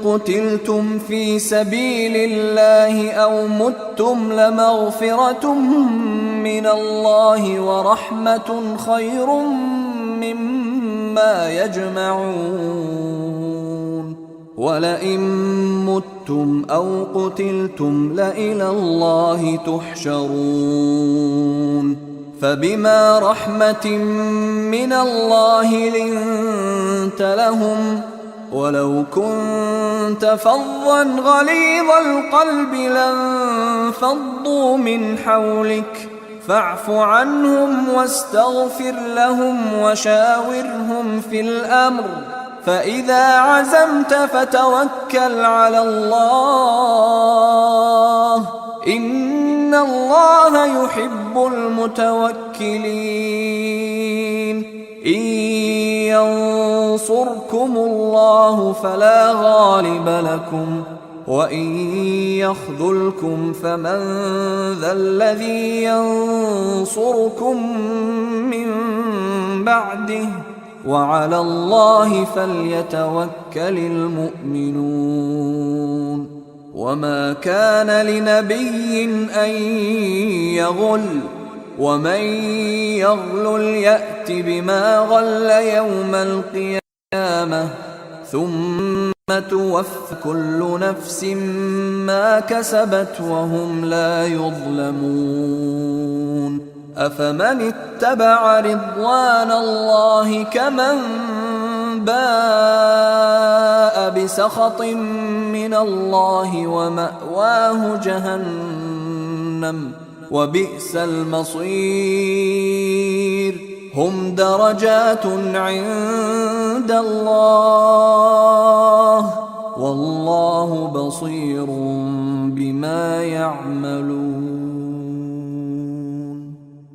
Speaker 1: قتلتم في سبيل الله أو متم لمغفرة من الله ورحمة خير مما يجمعون ولئن متم أو قتلتم لإلى الله تحشرون فبما رحمة من الله لنت لهم ولو كنت فظا غليظ القلب لانفضوا من حولك فاعف عنهم واستغفر لهم وشاورهم في الأمر فإذا عزمت فتوكل على الله إن الله يحب المتوكلين إن ينصركم الله فلا غالب لكم وإن يخذلكم فمن ذا الذي ينصركم من بعده وعلى الله فليتوكل المؤمنون وما كان لنبي أن يغل ومن يغلل يأت بما غل يوم القيامة ثم توفى كل نفس ما كسبت وهم لا يظلمون أفمن اتبع رضوان الله كمن باء بسخط من الله ومأواه جهنم وبئس المصير هم درجات عند الله والله بصير بما يعملون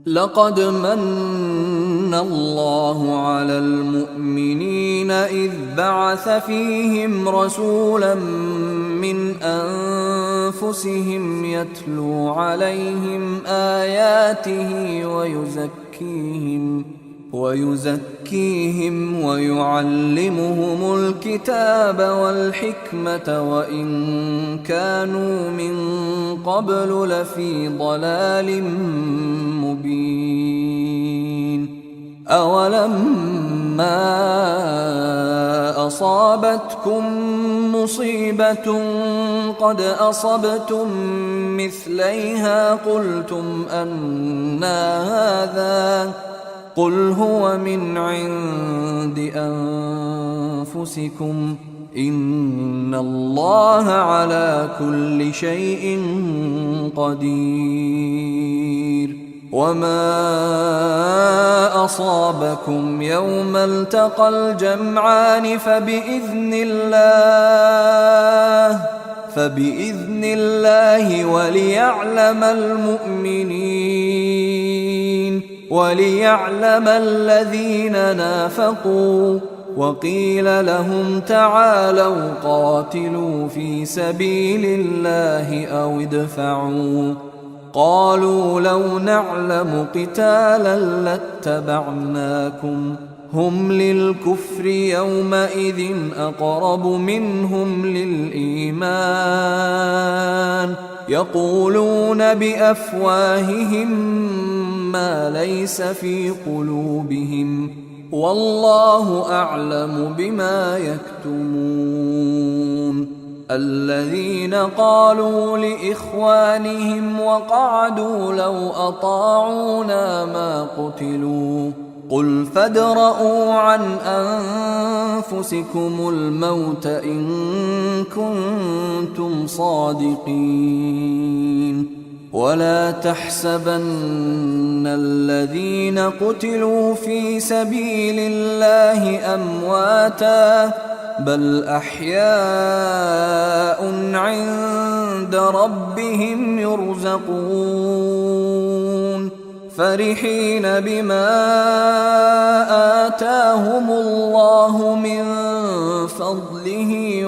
Speaker 1: لقد من الله على المؤمنين إذ بعث فيهم رسولا من أنفسهم يتلو عليهم آياته ويزكيهم ويعلمهم الكتاب والحكمة وإن كانوا من قبل لفي ضلال مبين أولما أصابتكم مصيبة قد أصبتم مثليها قلتم أنى هذا قل هو من عند أنفسكم إن الله على كل شيء قدير وما أصابكم يوم التقى الجمعان فبإذن الله وليعلم المؤمنين وليعلم الذين نافقوا وقيل لهم تعالوا قاتلوا في سبيل الله أو ادفعوا قالوا لو نعلم قتالا لاتبعناكم هم للكفر يومئذ أقرب منهم للإيمان يقولون بأفواههم ما ليس في قلوبهم والله أعلم بما يكتمون. الذين قالوا لإخوانهم وقعدوا لو أطاعونا ما قتلوا قل فادرءوا عن أنفسكم الموت إن كنتم صادقين. ولا تحسبن الذين قتلوا في سبيل الله أمواتا بل أحياء عند ربهم يرزقون فرحين بما آتاهم الله من فضله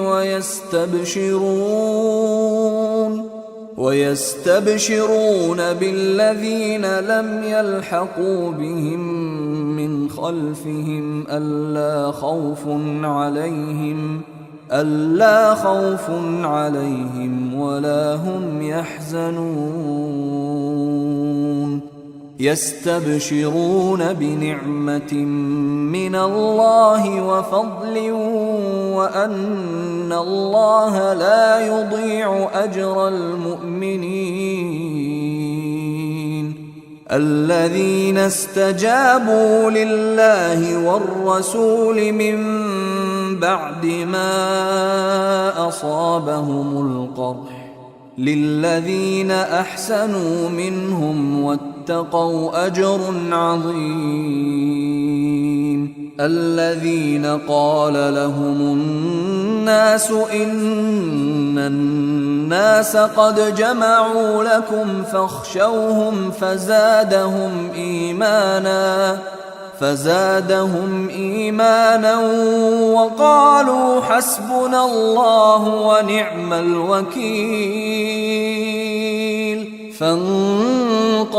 Speaker 1: ويستبشرون بالذين لم يلحقوا بهم من خلفهم ألا خوف عليهم ولا هم يحزنون. يستبشرون بنعمة من الله وفضل وأن الله لا يضيع أجر المؤمنين. الذين استجابوا لله والرسول من بعد ما أصابهم القرح للذين أحسنوا منهم واتقوا أجر عظيم. الذين قال لهم الناس إن الناس قد جمعوا لكم فاخشوهم فزادهم إيمانا وقالوا حسبنا الله ونعم الوكيل. فانقلبوا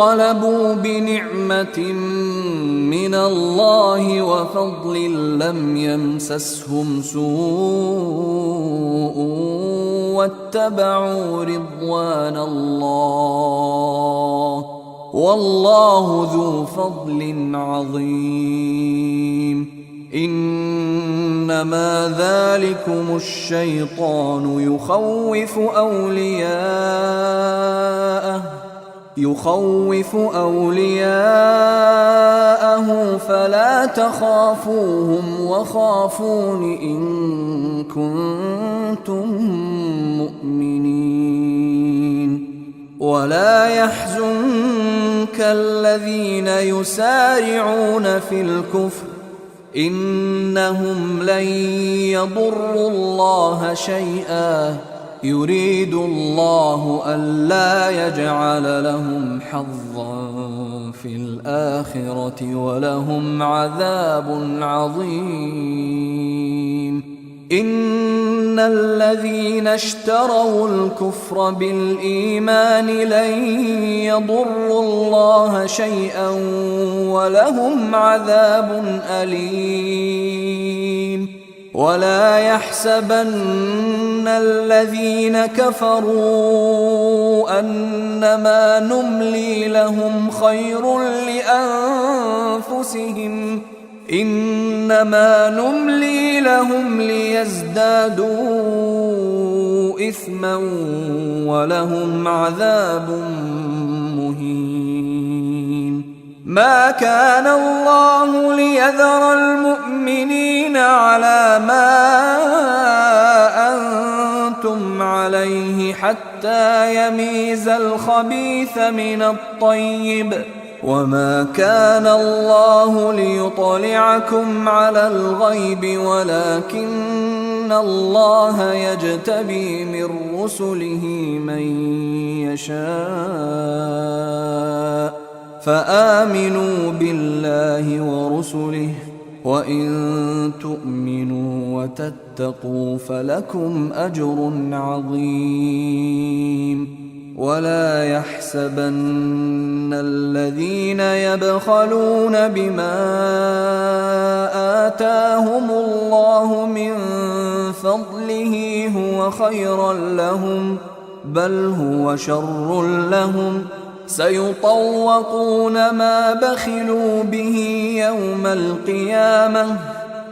Speaker 1: بنعمة من الله وفضل لم يمسسهم سوء واتبعوا رضوان الله والله ذو فضل عظيم. إنما ذلكم الشيطان يخوف أولياءه فلا تخافوهم وخافون إن كنتم مؤمنين. ولا يحزنك الذين يسارعون في الكفر إنهم لن يضروا الله شيئا يريد الله ألا يجعل لهم حظا في الآخرة ولهم عذاب عظيم. إن الذين اشتروا الكفر بالإيمان لن يضروا الله شيئا ولهم عذاب أليم. ولا يحسبن الذين كفروا أنما نملي لهم خير لأنفسهم إنما نملي لهم ليزدادوا إثما ولهم عذاب مهين. ما كان الله ليذر المؤمنين على ما أنتم عليه حتى يميز الخبيث من الطيب وما كان الله ليطلعكم على الغيب ولكن الله يجتبي من رسله من يشاء فآمنوا بالله ورسله وإن تؤمنوا وتتقوا فلكم أجر عظيم. ولا يحسبن الذين يبخلون بما آتاهم الله من فضله هو خيرا لهم بل هو شر لهم سيطوقون ما بخلوا به يوم القيامة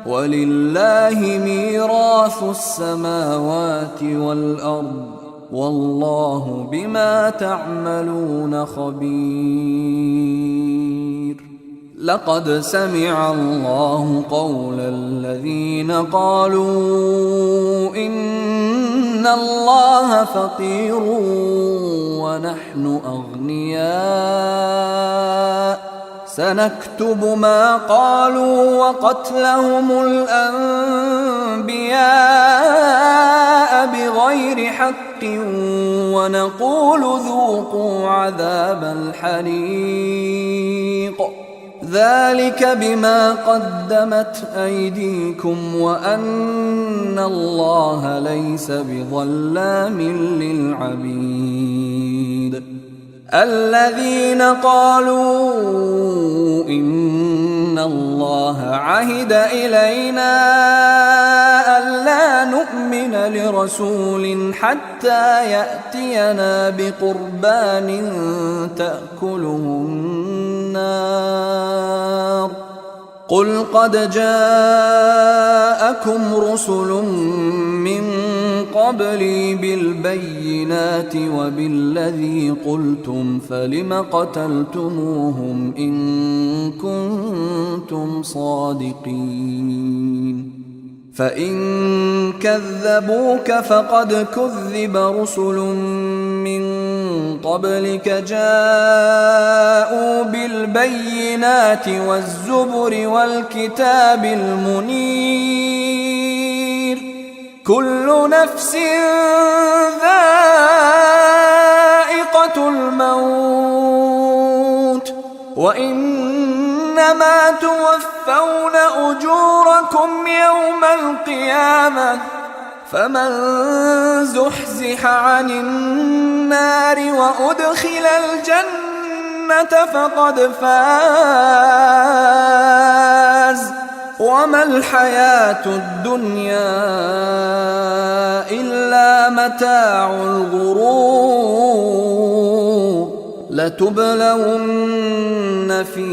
Speaker 1: ولله ميراث السماوات والأرض والله بما تعملون خبير. لقد سمع الله قول الذين قالوا إن الله فقير ونحن أغنياء سنكتب ما قالوا وقتلهم الأنبياء بغير حق ونقول ذوقوا عذاب الحريق ذلك بما قدمت أيديكم وأن الله ليس بظلام للعبيد. الذين قالوا إن الله عهد إلينا ألا نؤمن لرسول حتى يأتينا بقربان تأكله النار قل قد جاءكم رسل من قبلي بالبينات وبالذي قلتم فلم قتلتموهم إن كنتم صادقين فإن كذبوك فقد كذب رسل من قبلك جاءوا بالبينات والزبر والكتاب المنير كل نفس ذائقة الموت وإنما توفون أجوركم يوم القيامة فمن زحزح عن النار وأدخل الجنة فقد فاز وما الحياة الدنيا إلا متاع الغرور لتبلون في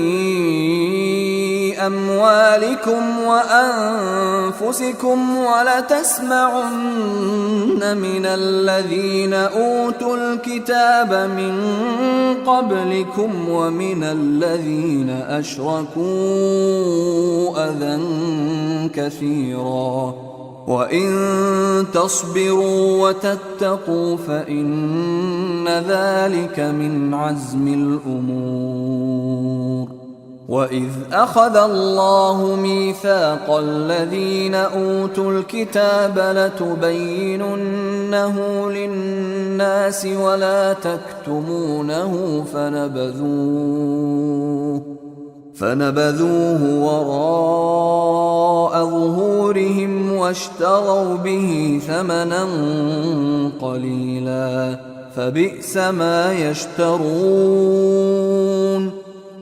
Speaker 1: أموالكم وأنفسكم ولتسمعن من الذين أوتوا الكتاب من قبلكم ومن الذين أشركوا أذى كثيرا وإن تصبروا وتتقوا فإن ذلك من عزم الأمور. وإذ أخذ الله ميثاق الذين أوتوا الكتاب لتبيننه للناس ولا تكتمونه فنبذوه وراء ظهورهم واشتروا به ثمنا قليلا فبئس ما يشترون.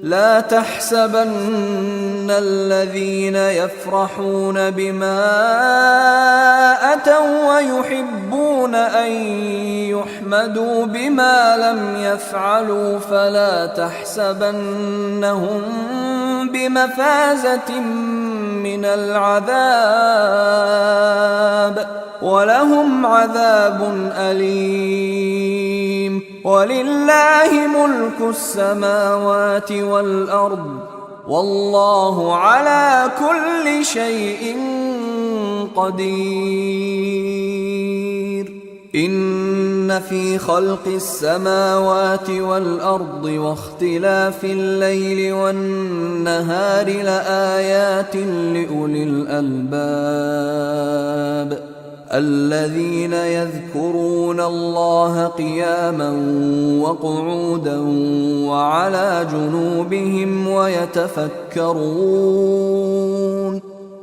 Speaker 1: لا تحسبن الذين يفرحون بما أتوا ويحبون أن يحمدوا بما لم يفعلوا فلا تحسبنهم بمفازة من العذاب ولهم عذاب أليم. ولله ملك السماوات والأرض والله على كل شيء قدير. إن في خلق السماوات والأرض واختلاف الليل والنهار لآيات لأولي الألباب الذين يذكرون الله قياما وقعودا وعلى جنوبهم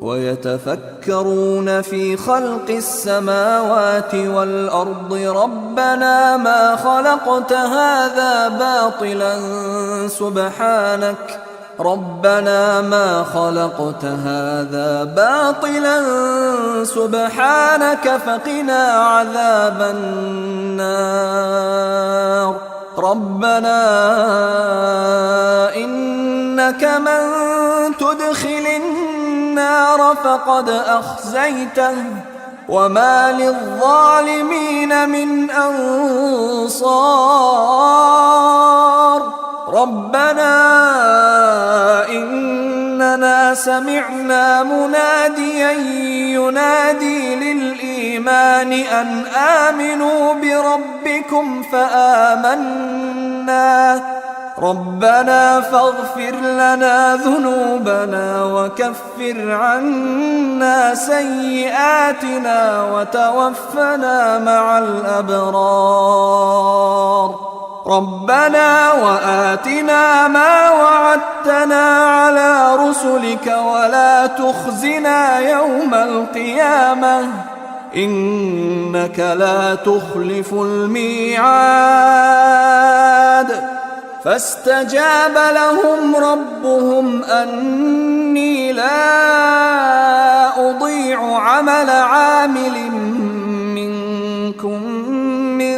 Speaker 1: ويتفكرون في خلق السماوات والأرض ربنا ما خلقت هذا باطلا ربنا ما خلقت هذا باطلا سبحانك فقنا عذاب النار. ربنا إنك من تدخل النار فقد أخزيته وما للظالمين من أنصار. ربنا إننا سمعنا مناديا ينادي للإيمان أن آمنوا بربكم فآمنا. ربنا فاغفر لنا ذنوبنا وكفر عنا سيئاتنا وتوفنا مع الأبرار. ربنا وآتنا ما وعدتنا على رسلك ولا تخزنا يوم القيامة إنك لا تخلف الميعاد. فاستجاب لهم ربهم أني لا أضيع عمل عامل منكم من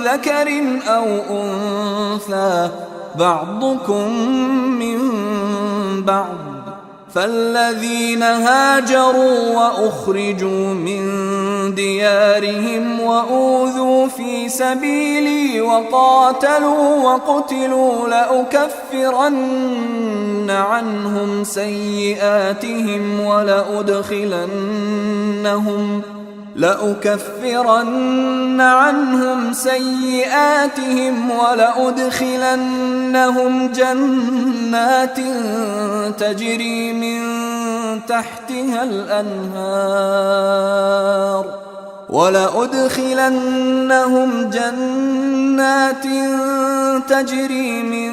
Speaker 1: ذكر أو أنثى بعضكم من بعض. فالذين هاجروا وأخرجوا من ديارهم وأوذوا في سبيلي وقاتلوا وقتلوا لأكفرن عنهم سيئاتهم ولأدخلنهم جنات تجري من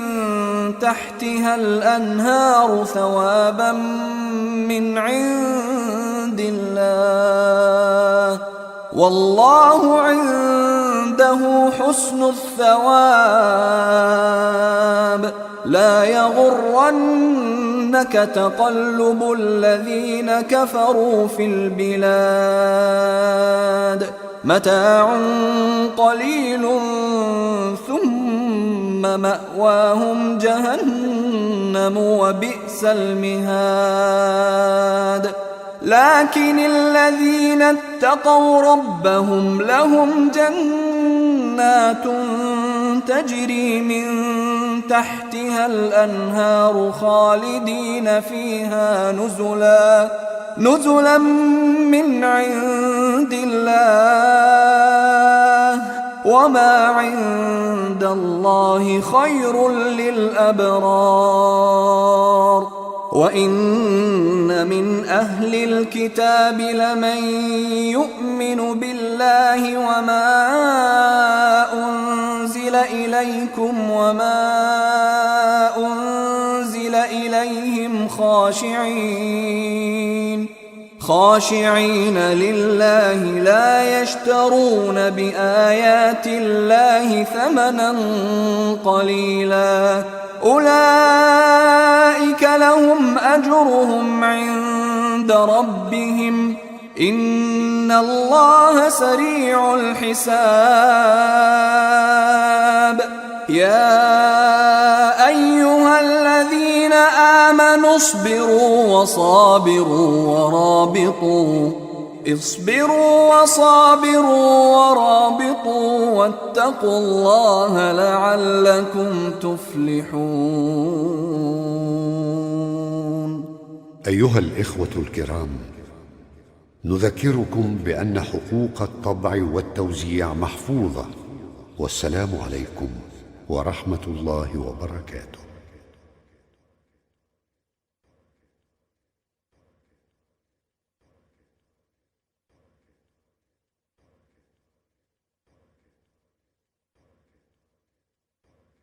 Speaker 1: تحتها الأنهار ثوابا من عند الله والله عنده حسن الثواب. لا يغرنك تقلب الذين كفروا في البلاد متاع قليل ثم مأواهم جهنم وبئس المهاد. لكن الذين اتقوا ربهم لهم جنات تجري من تحتها الأنهار خالدين فيها نزلا من عند الله وما عند الله خير للأبرار. وإن من أهل الكتاب لمن يؤمن بالله وما أنزل إليكم وما أنزل إليهم خاشعين لله لا يشترون بآيات الله ثمنا قليلا أولئك لهم أجرهم عند ربهم إن الله سريع الحساب. يا أيها الذين آمنوا اصبروا وصابروا ورابطوا واتقوا الله لعلكم تفلحون.
Speaker 2: أيها الإخوة الكرام، نذكركم بأن حقوق الطبع والتوزيع محفوظة. والسلام عليكم ورحمة الله وبركاته.